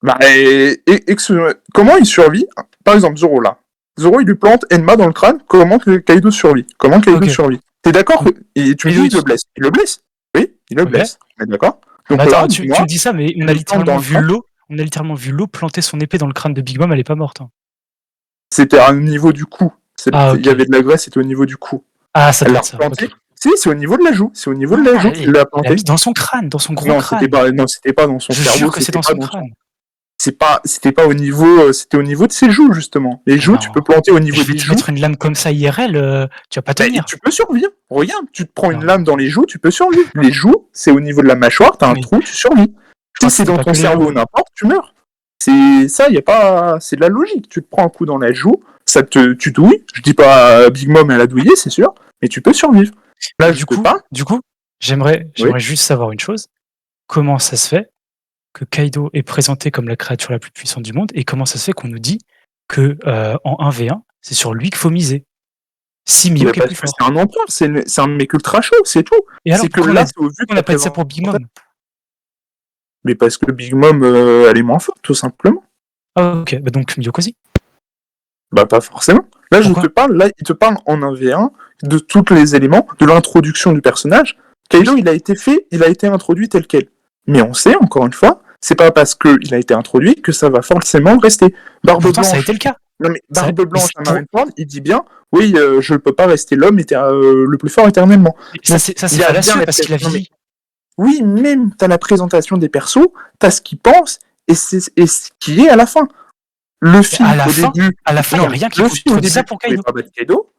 Bah, comment il survit? Par exemple, Zoro là. Zoro il lui plante Enma dans le crâne, comment que Kaido survit? Comment Kaido Ok. survit? T'es d'accord que... Et tu me dis Kaido, il le blesse. Il le blesse? Oui, il le Ok. blesse. On est d'accord? Donc Mais attends, là, tu dis-moi, me dis ça, mais on a le temps dans littéralement le vu crâne. l'eau. On a littéralement vu l'eau planter son épée dans le crâne de Big Mom, elle est pas morte. Hein. C'était à un niveau du cou. Ah, Il y ok. avait de la graisse, c'était au niveau du cou. Ah, ça Elle doit l'a être ça. replanté. Ok. Si, c'est au niveau de la joue. C'est au niveau de la joue Ah, qu'il l'a il l'a planté. mis dans son crâne, dans son gros Non, crâne. c'était pas dans son Je cerveau. jure que c'est C'était dans pas son dans crâne. c'était pas au niveau, c'était au niveau de ses joues justement. Les joues, tu Non. peux planter au niveau Je vais des te joues. mettre une lame comme ça IRL, tu vas pas Bah, et tenir. tu peux survivre. Regarde, tu te prends une Non. lame dans les joues, tu peux survivre. Les joues, c'est au niveau de la mâchoire, t'as un Mais- trou, tu survis. crois Si que c'est c'était dans pas ton que les cerveau joues. n'importe, tu meurs. C'est ça, y a pas, c'est de la logique. Tu te prends un coup dans la joue, tu douilles. Je dis pas Big Mom elle a douillé, c'est sûr, mais tu peux survivre. Là, je peux pas. Du coup, j'aimerais Oui. juste savoir une chose. Comment ça se fait que Kaido est présenté comme la créature la plus puissante du monde et comment ça se fait qu'on nous dit que en 1v1, c'est sur lui qu'il faut miser si Mais Mihawk est parce plus que fort. c'est un empereur, c'est un mec ultra chaud, c'est tout. Et alors C'est que pourquoi là, c'est au vu de on la n'a pas dit ça pour présence. Big Mom? Mais parce que Big Mom, elle est moins forte, tout simplement. Ah ok, bah donc Mihawk aussi. Bah, pas forcément. Là, Pourquoi il te parle en 1v1 de tous les éléments, de l'introduction du personnage. Kaido, Oui. il a été introduit tel quel. Mais on sait, encore une fois, c'est pas parce qu'il a été introduit que ça va forcément rester. Barbe Pourtant ça a Blanche. été le cas. Non, mais Ça- Barbe Blanche mais à pour- Marineford, il dit bien, oui, je peux pas rester l'homme le plus fort éternellement. Ça c'est il y a fallacieux bien parce qu'il a non, mais- vieilli. Oui, même t'as la présentation des persos, t'as ce qu'ils pensent et ce qui est à la fin. Luffy, À la au fin, début, il n'y a rien qui Luffy, au contredit ça début, pour il pouvait Kaido. pas battre Kaido.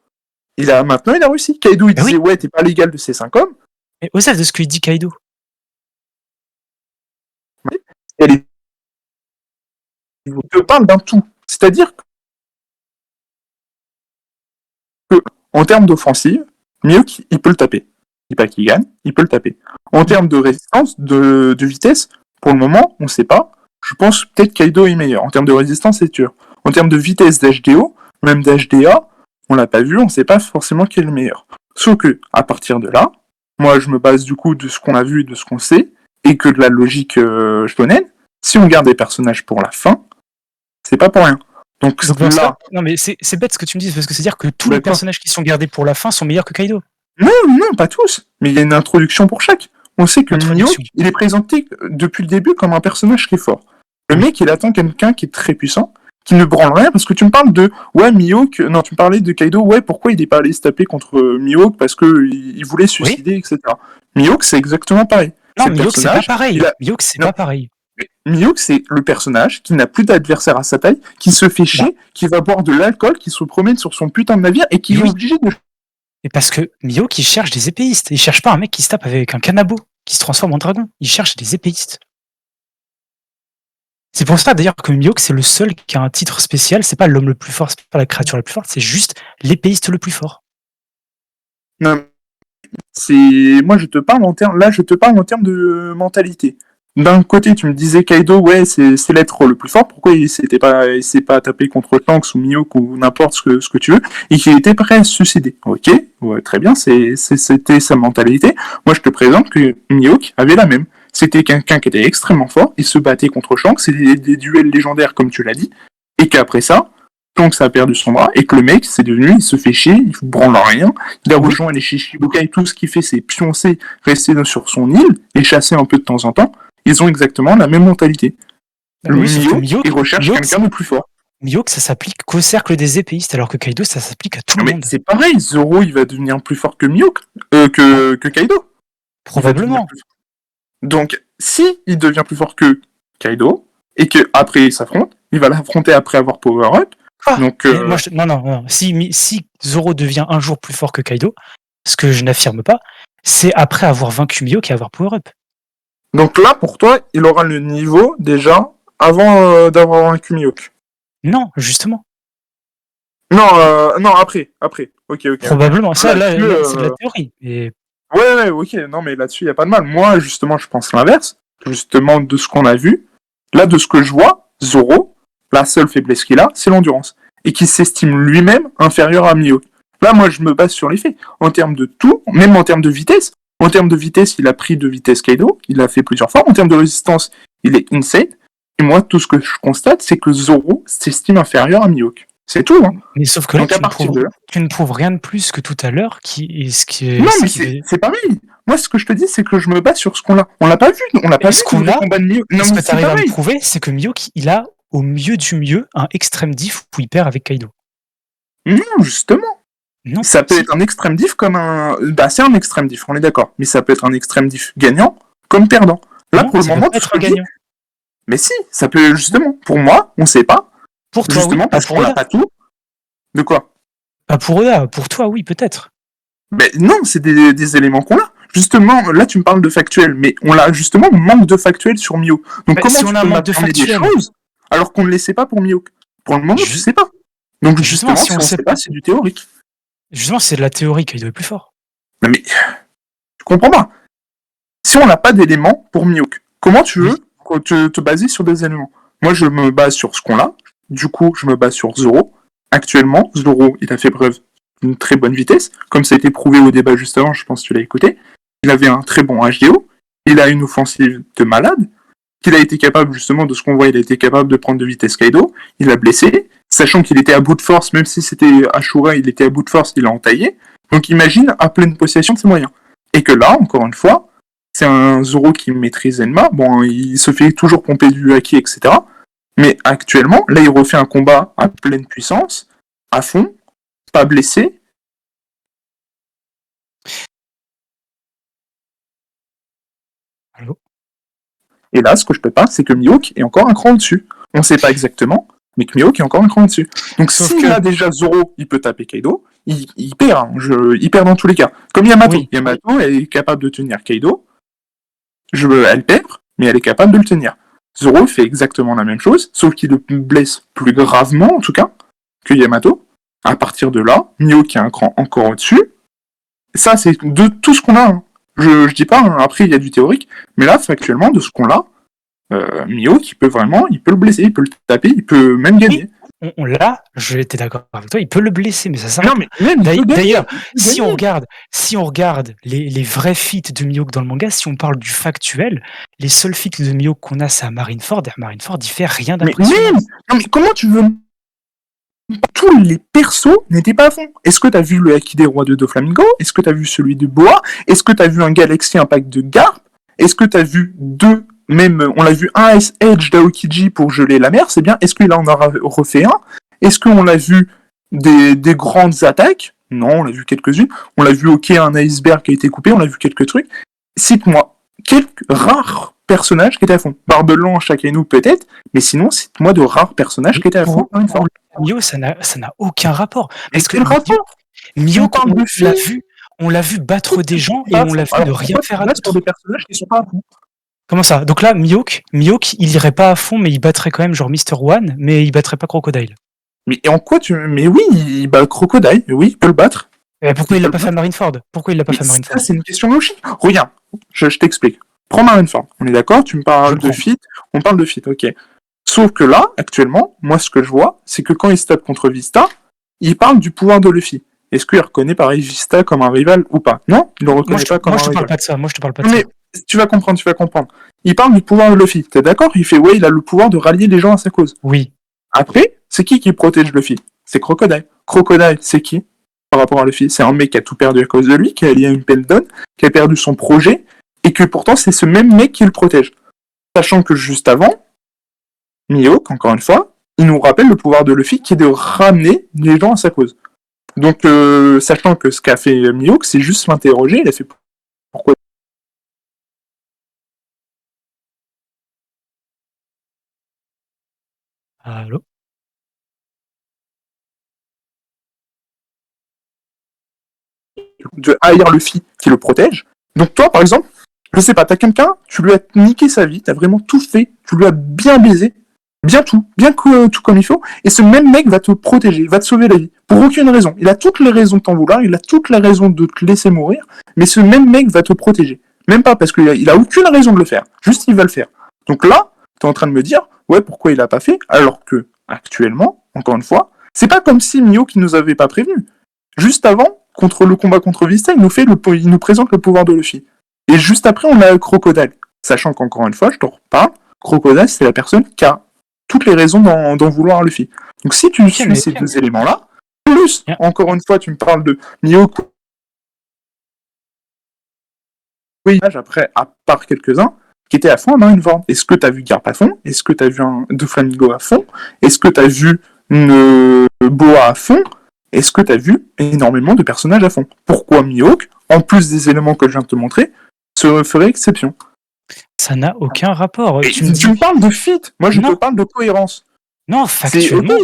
Maintenant, il a réussi. Kaido, il Mais disait, oui. ouais, t'es pas légal de ces 5 hommes. Mais Osef de ce qu'il dit Kaido. Elle est... Il te parle d'un tout. C'est-à-dire que, en termes d'offensive, Mihawk, il peut le taper. Je dis pas qu'il gagne, il peut le taper. En termes de résistance, de vitesse, pour le moment, on sait pas. Je pense peut-être Kaido est meilleur. En termes de résistance, c'est sûr. En termes de vitesse d'HDO, même d'HDA, on l'a pas vu, on sait pas forcément qui est le meilleur. Sauf que, à partir de là, moi je me base du coup de ce qu'on a vu, de ce qu'on sait, et que de la logique shonen, si on garde des personnages pour la fin, c'est pas pour rien. Donc dans ce là, cas- non mais c'est bête ce que tu me dis parce que c'est dire que tous les D'accord. personnages qui sont gardés pour la fin sont meilleurs que Kaido. non, pas tous, mais il y a une introduction pour chaque. On sait que Introduction. Mihawk, il est présenté depuis le début comme un personnage qui est fort. Le mec, il attend quelqu'un qui est très puissant, qui ne branle rien, parce que tu me parles de, ouais, Mihawk, non, tu me parlais de Kaido, ouais, pourquoi il est pas allé se taper contre Mihawk parce que il voulait se suicider, etc. Mihawk, c'est exactement pareil. Non, C'est le Mihawk c'est pas personnage, pareil. il a- Mihawk c'est Non. pas pareil. Mihawk, c'est le personnage qui n'a plus d'adversaire à sa taille, qui se fait chier, qui va boire de l'alcool, qui se promène sur son putain de navire et qui Mais est oui. obligé de... Et parce que Mihawk il cherche des épéistes. Il cherche pas un mec qui se tape avec un kanabo, qui se transforme en dragon. Il cherche des épéistes. C'est pour ça d'ailleurs que Mihawk c'est le seul qui a un titre spécial. C'est pas l'homme le plus fort, c'est pas la créature la plus forte, c'est juste l'épéiste le plus fort. Non, Moi, je te parle en termes de mentalité. D'un côté, tu me disais Kaido, ouais, c'est l'être le plus fort. Pourquoi il s'est pas tapé contre Shanks ou Mihawk ou n'importe ce que tu veux, et qu'il était prêt à se suicider. Ok, ouais, très bien, c'était sa mentalité. Moi, je te présente que Mihawk avait la même. C'était quelqu'un qui était extrêmement fort, il se battait contre Shanks, c'était des duels légendaires, comme tu l'as dit, et qu'après ça, Shanks a perdu son bras, et que le mec, c'est devenu, il se fait chier, il branle rien, il a rejoint les Shichibukai, tout ce qu'il fait, c'est pioncer, rester sur son île, et chasser un peu de temps en temps. Ils ont exactement la même mentalité. Oui, sauf que Mihawk, il recherche quelqu'un de plus fort. Mihawk, ça s'applique qu'au cercle des épéistes, alors que Kaido, ça s'applique à tout le monde. C'est pareil, Zoro, il va devenir plus fort que Mihawk, que Kaido. Probablement. Donc, si il devient plus fort que Kaido, et qu'après ils s'affrontent, il va l'affronter après avoir power-up. Donc, non. Si Zoro devient un jour plus fort que Kaido, ce que je n'affirme pas, c'est après avoir vaincu Mihawk et avoir power-up. Donc là, pour toi, il aura le niveau déjà avant d'avoir vaincu Mihawk. Non, justement. Non, après. Ok. Probablement. Ça, là, c'est de la théorie. Et... Ouais, ok. Non, mais là-dessus, il n'y a pas de mal. Moi, justement, je pense l'inverse. Justement, de ce qu'on a vu. Là, de ce que je vois, Zoro, la seule faiblesse qu'il a, c'est l'endurance. Et qu'il s'estime lui-même inférieur à Mihawk. Là, moi, je me base sur les faits. En termes de tout, même en termes de vitesse. En termes de vitesse, il a pris de vitesse Kaido. Il l'a fait plusieurs fois. En termes de résistance, il est insane. Et moi, tout ce que je constate, c'est que Zoro s'estime inférieur à Mihawk. C'est tout, hein. Mais sauf que là, tu ne prouves rien de plus que tout à l'heure Non, mais c'est pareil. Moi, ce que je te dis, c'est que je me base sur ce qu'on a. On l'a pas vu. On l'a pas vu. Ce qu'on a, combat de Mihawk. Non, ce que tu arrives à me prouver, c'est que Mihawk, il a, au mieux du mieux, un extrême diff où il perd avec Kaido. Non, justement. Non, ça peut être un extrême diff comme un... Bah, c'est un extrême diff, on est d'accord. Mais ça peut être un extrême diff gagnant comme perdant. Là, non, pour le moment, tout ce que gagnant. Mais si, ça peut, justement. Pour moi, on sait pas. Pour toi, justement, oui, parce qu'on n'a pas tout. De quoi? Pas pour Oda, pour toi, oui, peut-être. Mais non, c'est des éléments qu'on a. Justement, là, tu me parles de factuel, mais on l'a justement, on manque de factuel sur Mihawk. Donc, mais comment si tu on a un manque de factuel, alors qu'on ne le sait pas pour Mihawk? Pour le moment, tu sais pas. Donc, justement, si on sait pas, c'est du théorique. Justement, c'est de la théorie qu'il doit être plus fort. Mais tu comprends pas. Si on n'a pas d'éléments pour Mihawk, comment tu veux te baser sur des éléments? Moi, je me base sur ce qu'on a. Du coup, je me base sur Zoro. Actuellement, Zoro, il a fait preuve d'une très bonne vitesse. Comme ça a été prouvé au débat juste avant, je pense que tu l'as écouté. Il avait un très bon HDO. Il a une offensive de malade. Qu'il a été capable, justement, de ce qu'on voit, il a été capable de prendre de vitesse Kaido. Il a blessé. Sachant qu'il était à bout de force, même si c'était Ashura, il était à bout de force, il a entaillé. Donc imagine, à pleine possession de ses moyens. Et que là, encore une fois, c'est un Zoro qui maîtrise Enma. Bon, il se fait toujours pomper du haki, etc. Mais actuellement, là, il refait un combat à pleine puissance, à fond, pas blessé. Allô? Et là, ce que je peux pas, c'est que Mihawk est encore un cran au-dessus. On sait pas exactement, mais que Mihawk est encore un cran au-dessus. Donc si là, déjà, Zoro, il peut taper Kaido, il perd. Il perd dans tous les cas. Comme Yamato. Oui. Yamato, elle est capable de tenir Kaido. Elle perd, mais elle est capable de le tenir. Zoro fait exactement la même chose, sauf qu'il le blesse plus gravement, en tout cas, que Yamato. À partir de là, Mihawk est un cran encore au-dessus. Ça, c'est de tout ce qu'on a. Hein. Je dis pas, hein. Après, il y a du théorique, mais là, factuellement, de ce qu'on a, Mihawk, il peut le blesser, il peut le taper, il peut même gagner. On l'a, je étais d'accord avec toi, il peut le blesser, mais ça s'arrête. D'ailleurs, si on regarde les vrais feats de Mihawk dans le manga, si on parle du factuel, les seuls feats de Mihawk qu'on a, c'est à Marineford, et à Marineford, il fait rien d'impressionnant. Mais comment tu veux... Tous les persos n'étaient pas à fond. Est-ce que t'as vu le Haki des Rois de Doflamingo? Est-ce que t'as vu celui de Boa? Est-ce que t'as vu un Galaxy Impact de Garp? Est-ce que t'as vu deux... Même, on l'a vu un Ice Edge d'Aokiji pour geler la mer, c'est bien. Est-ce qu'il en a refait un? Est-ce qu'on a vu des grandes attaques? Non, on l'a vu quelques-unes. On l'a vu, ok, un iceberg qui a été coupé, on a vu quelques trucs. Cite-moi quelques rares personnages qui étaient à fond. Barbelan, Shakainu peut-être, mais sinon, cite-moi de rares personnages qui étaient à fond. Mihawk, ça n'a aucun rapport. Est-ce que le rapport Mihawk, on l'a vu battre des gens et on l'a vu ne rien faire à d'autres. Sur des personnages qui sont pas à fond. Comment ça? Donc là, Mihawk, il irait pas à fond, mais il battrait quand même genre Mr. One, mais il battrait pas Crocodile. Mais en quoi tu... Mais oui, il bat Crocodile, oui, il peut le battre. Et pourquoi il l'a pas fait à Marineford? Pourquoi il l'a pas fait à Mais Marineford? ça, c'est une question logique. Regarde, je t'explique. Prends Marineford. On est d'accord? Tu me Je parles de prends. Fit. On parle de Fit, ok. Sauf que là, actuellement, moi, ce que je vois, c'est que quand il se tape contre Vista, il parle du pouvoir de Luffy. Est-ce qu'il reconnaît pareil Vista comme un rival ou pas? Non, il le reconnaît pas comme Moi, un je te parle rival. pas de ça. Moi, je te parle pas de Mais ça. tu vas comprendre, tu vas comprendre. Il parle du pouvoir de Luffy. T'es d'accord? Il fait, ouais, il a le pouvoir de rallier les gens à sa cause. Oui. Après, c'est qui protège Luffy? C'est Crocodile. Crocodile, c'est qui par rapport à Luffy? C'est un mec qui a tout perdu à cause de lui, qui a lié à une Pendon, qui a perdu son projet, et que pourtant c'est ce même mec qui le protège. Sachant que juste avant, Mihawk, encore une fois, il nous rappelle le pouvoir de Luffy qui est de ramener les gens à sa cause. Donc, sachant que ce qu'a fait Mihawk, c'est juste l'interroger, il a fait pourquoi. Allô? De haïr Luffy qui le protège. Donc toi, par exemple, je sais pas, t'as quelqu'un, tu lui as niqué sa vie, t'as vraiment tout fait, tu lui as bien baisé, bien tout, tout comme il faut, et ce même mec va te protéger, va te sauver la vie, pour aucune raison. Il a toutes les raisons de t'en vouloir, il a toutes les raisons de te laisser mourir, mais ce même mec va te protéger. Même pas parce qu'il a aucune raison de le faire, juste il va le faire. Donc là, t'es en train de me dire, ouais, pourquoi il a pas fait, alors que, actuellement, encore une fois, c'est pas comme si Mio qui nous avait pas prévenu. Juste avant, contre le combat contre Vista, il nous présente le pouvoir de Luffy. Et juste après, on a Crocodile. Sachant qu'encore une fois, je te reparle, Crocodile, c'est la personne qui a toutes les raisons d'en vouloir à Luffy. Donc si tu suis ces deux éléments-là, plus, encore une fois, tu me parles de Mihawk. Oui, après, à part quelques-uns, qui étaient à fond à Marineford. Est-ce que t'as vu Garp à fond? Est-ce que t'as vu un Doflamingo à fond? Est-ce que t'as vu une Boa à fond? Est-ce que t'as vu énormément de personnages à fond? Pourquoi Mihawk, en plus des éléments que je viens de te montrer, se ferait exception? Ça n'a aucun rapport. Tu me parles de fit, moi je te parle de cohérence. Non, factuellement,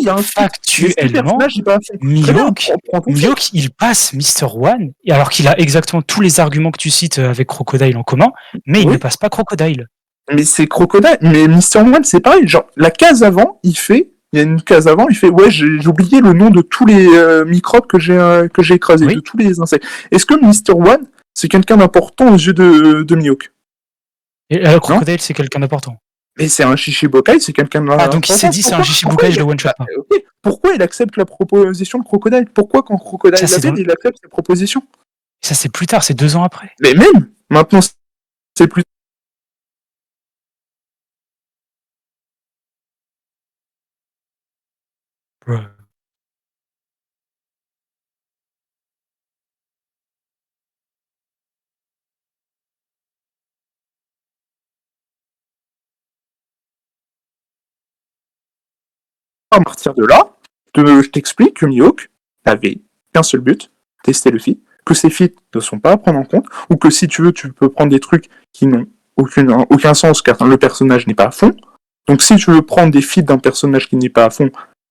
Mihawk, il passe Mr. One, alors qu'il a exactement tous les arguments que tu cites avec Crocodile en commun, mais il ne passe pas Crocodile. Mais c'est Crocodile, mais Mr. One c'est pareil, genre la case avant, il y a une case avant, il fait ouais j'ai oublié le nom de tous les microbes que j'ai écrasés, de tous les insectes. Est-ce que Mr. One c'est quelqu'un d'important aux yeux de Mihawk? Et Crocodile c'est quelqu'un d'important. Mais c'est un Shishibukai, c'est quelqu'un de... Ah, donc il s'est dit c'est un Shishibukai, je le one-shot pas. Okay. Pourquoi il accepte la proposition de Crocodile? Pourquoi quand Crocodile l'appelle, il accepte sa proposition? Ça c'est plus tard, c'est 2 ans après. Mais même, maintenant c'est plus... Ouais. À partir de là, je t'explique que Mihawk avait qu'un seul but, tester Luffy, que ses feats ne sont pas à prendre en compte, ou que si tu veux, tu peux prendre des trucs qui n'ont aucun sens car le personnage n'est pas à fond. Donc si tu veux prendre des feats d'un personnage qui n'est pas à fond,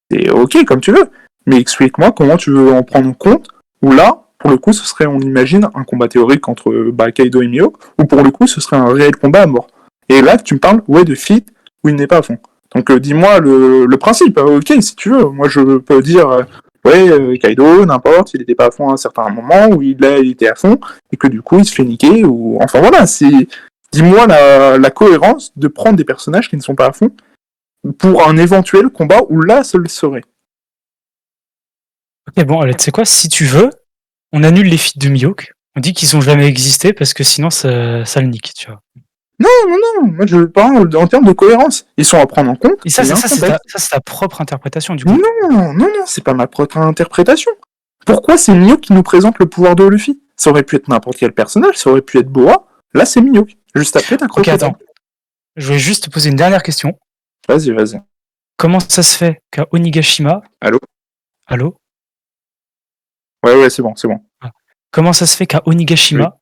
c'est ok comme tu veux, mais explique-moi comment tu veux en prendre en compte, ou là, pour le coup, ce serait, on imagine, un combat théorique entre Kaido et Mihawk, ou pour le coup, ce serait un réel combat à mort. Et là, tu me parles, ouais, de feats où il n'est pas à fond. Donc dis-moi le principe, ok, si tu veux. Moi, je peux dire, ouais, Kaido, n'importe, il n'était pas à fond à un certain moment, où il était à fond, et que du coup, il se fait niquer, ou... Enfin voilà, dis-moi la cohérence de prendre des personnages qui ne sont pas à fond pour un éventuel combat où là, ça le serait. Ok, bon, allez, tu sais quoi, si tu veux, on annule les feats de Mihawk, on dit qu'ils ont jamais existé, parce que sinon, ça le nique, tu vois. Non, moi je parle en termes de cohérence. Ils sont à prendre en compte. Et ça c'est ta propre interprétation, du coup. Non, c'est pas ma propre interprétation. Pourquoi c'est Mihawk qui nous présente le pouvoir de Luffy? Ça aurait pu être n'importe quel personnage, ça aurait pu être Boa. Là, c'est Mihawk. Juste après, t'as Crocodile. Ok, attends. Je vais juste te poser une dernière question. Vas-y. Comment ça se fait qu'à Onigashima... Allô Ouais, c'est bon. Comment ça se fait qu'à Onigashima,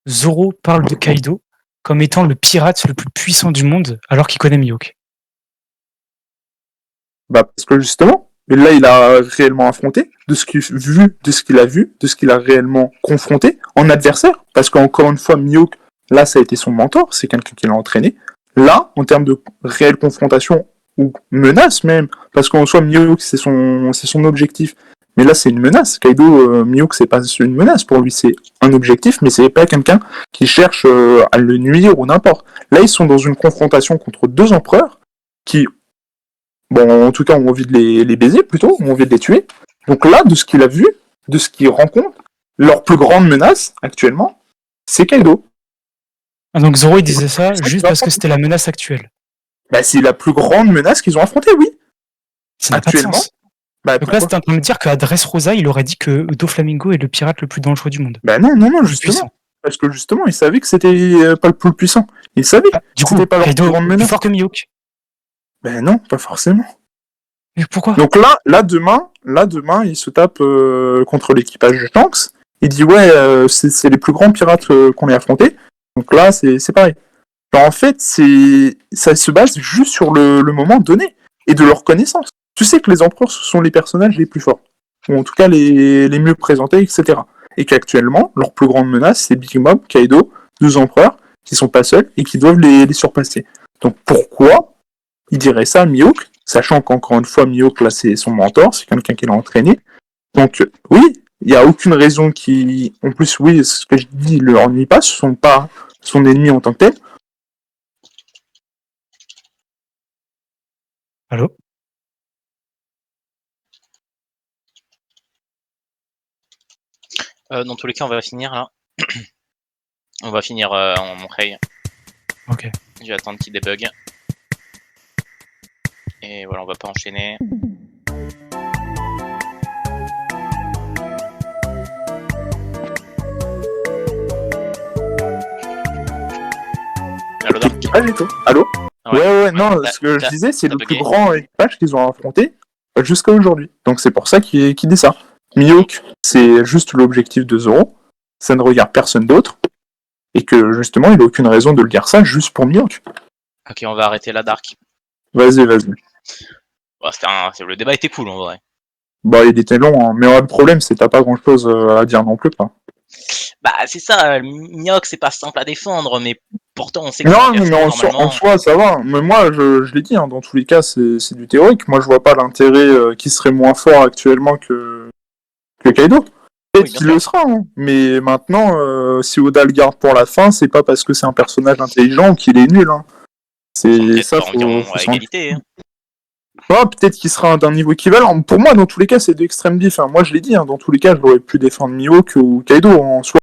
Zoro parle de Kaido comme étant le pirate le plus puissant du monde, alors qu'il connaît Mihawk? Bah, parce que justement, là, il a réellement affronté, de ce qu'il a vu, de ce qu'il a réellement confronté en adversaire. Parce qu'encore une fois, Mihawk, là, ça a été son mentor, c'est quelqu'un qui l'a entraîné. Là, en termes de réelle confrontation, ou menace même, parce qu'en soi, Mihawk, c'est son objectif, Mais là, c'est une menace. Kaido, Mihawk, c'est pas une menace pour lui, c'est un objectif, mais c'est pas quelqu'un qui cherche à le nuire ou n'importe. Là, ils sont dans une confrontation contre deux empereurs qui, bon, en tout cas, ont envie de les baiser plutôt, ont envie de les tuer. Donc là, de ce qu'il a vu, de ce qu'il rencontre, leur plus grande menace actuellement, c'est Kaido. Ah, donc Zoro il disait ça juste parce que c'était la menace actuelle. Bah, c'est la plus grande menace qu'ils ont affrontée, oui. Ça n'a pas de Actuellement. sens. Bah, Donc là, c'était en train de me dire qu'à Dressrosa, il aurait dit que Doflamingo est le pirate le plus dangereux du monde. bah non, justement. Puissant. Parce que justement, il savait que c'était pas le plus puissant. Il savait Ah, du que coup, c'était pas leur plus Kaido grande plus menace. fort que Mihawk. Ben non, pas forcément. Mais pourquoi? Donc là demain, il se tape contre l'équipage de Shanks. Il dit ouais, c'est les plus grands pirates qu'on ait affrontés. Donc là, c'est pareil. Alors, en fait, ça se base juste sur le moment donné et de leur connaissance. Tu sais que les empereurs, ce sont les personnages les plus forts, ou en tout cas les mieux présentés, etc. Et qu'actuellement, leur plus grande menace, c'est Big Mom, Kaido, deux empereurs, qui sont pas seuls et qui doivent les surpasser. Donc pourquoi il dirait ça à Mihawk, sachant qu'encore une fois, Mihawk, là, c'est son mentor, c'est quelqu'un qui l'a entraîné. Donc oui, il n'y a aucune raison qui... En plus, oui, ce que je dis, il ne leur ennuie pas, ce sont pas son ennemi en tant que tel. Allô? Dans tous les cas, on va finir là. On va finir en Montreuil. Ok. Je vais attendre qu'il débug. Et voilà, on va pas enchaîner. Allô, Dark? Ah, du tout. Allô? Ah Ouais, non, ce que je disais, c'est le plus grand équipage qu'ils ont affronté jusqu'à aujourd'hui. Donc c'est pour ça qu'il dit ça. Mihawk, c'est juste l'objectif de Zoro. Ça ne regarde personne d'autre. Et que justement, il n'a aucune raison de le dire ça juste pour Mihawk. Ok, on va arrêter là, Dark. Vas-y. Bon, le débat était cool en vrai. Bah, il était long, hein. Mais le problème, c'est que t'as pas grand-chose à dire non plus, quoi. Bah, c'est ça, Mihawk, c'est pas simple à défendre, mais pourtant, on sait que Non, c'est un mais perso, normalement... en soi, ça va. Mais moi, je l'ai dit, hein, dans tous les cas, c'est du théorique. Moi, je vois pas l'intérêt qui serait moins fort actuellement que Kaido. Peut-être qu'il le sera, hein. Mais maintenant, si Oda le garde pour la fin, c'est pas parce que c'est un personnage intelligent ou qu'il est nul, hein. C'est ça, faut égalité, hein. Ouais, peut-être qu'il sera d'un niveau équivalent. Pour moi, dans tous les cas, c'est de extrême diff. Hein. Moi, je l'ai dit, hein, dans tous les cas, j'aurais pu défendre Mihawk ou Kaido en soi.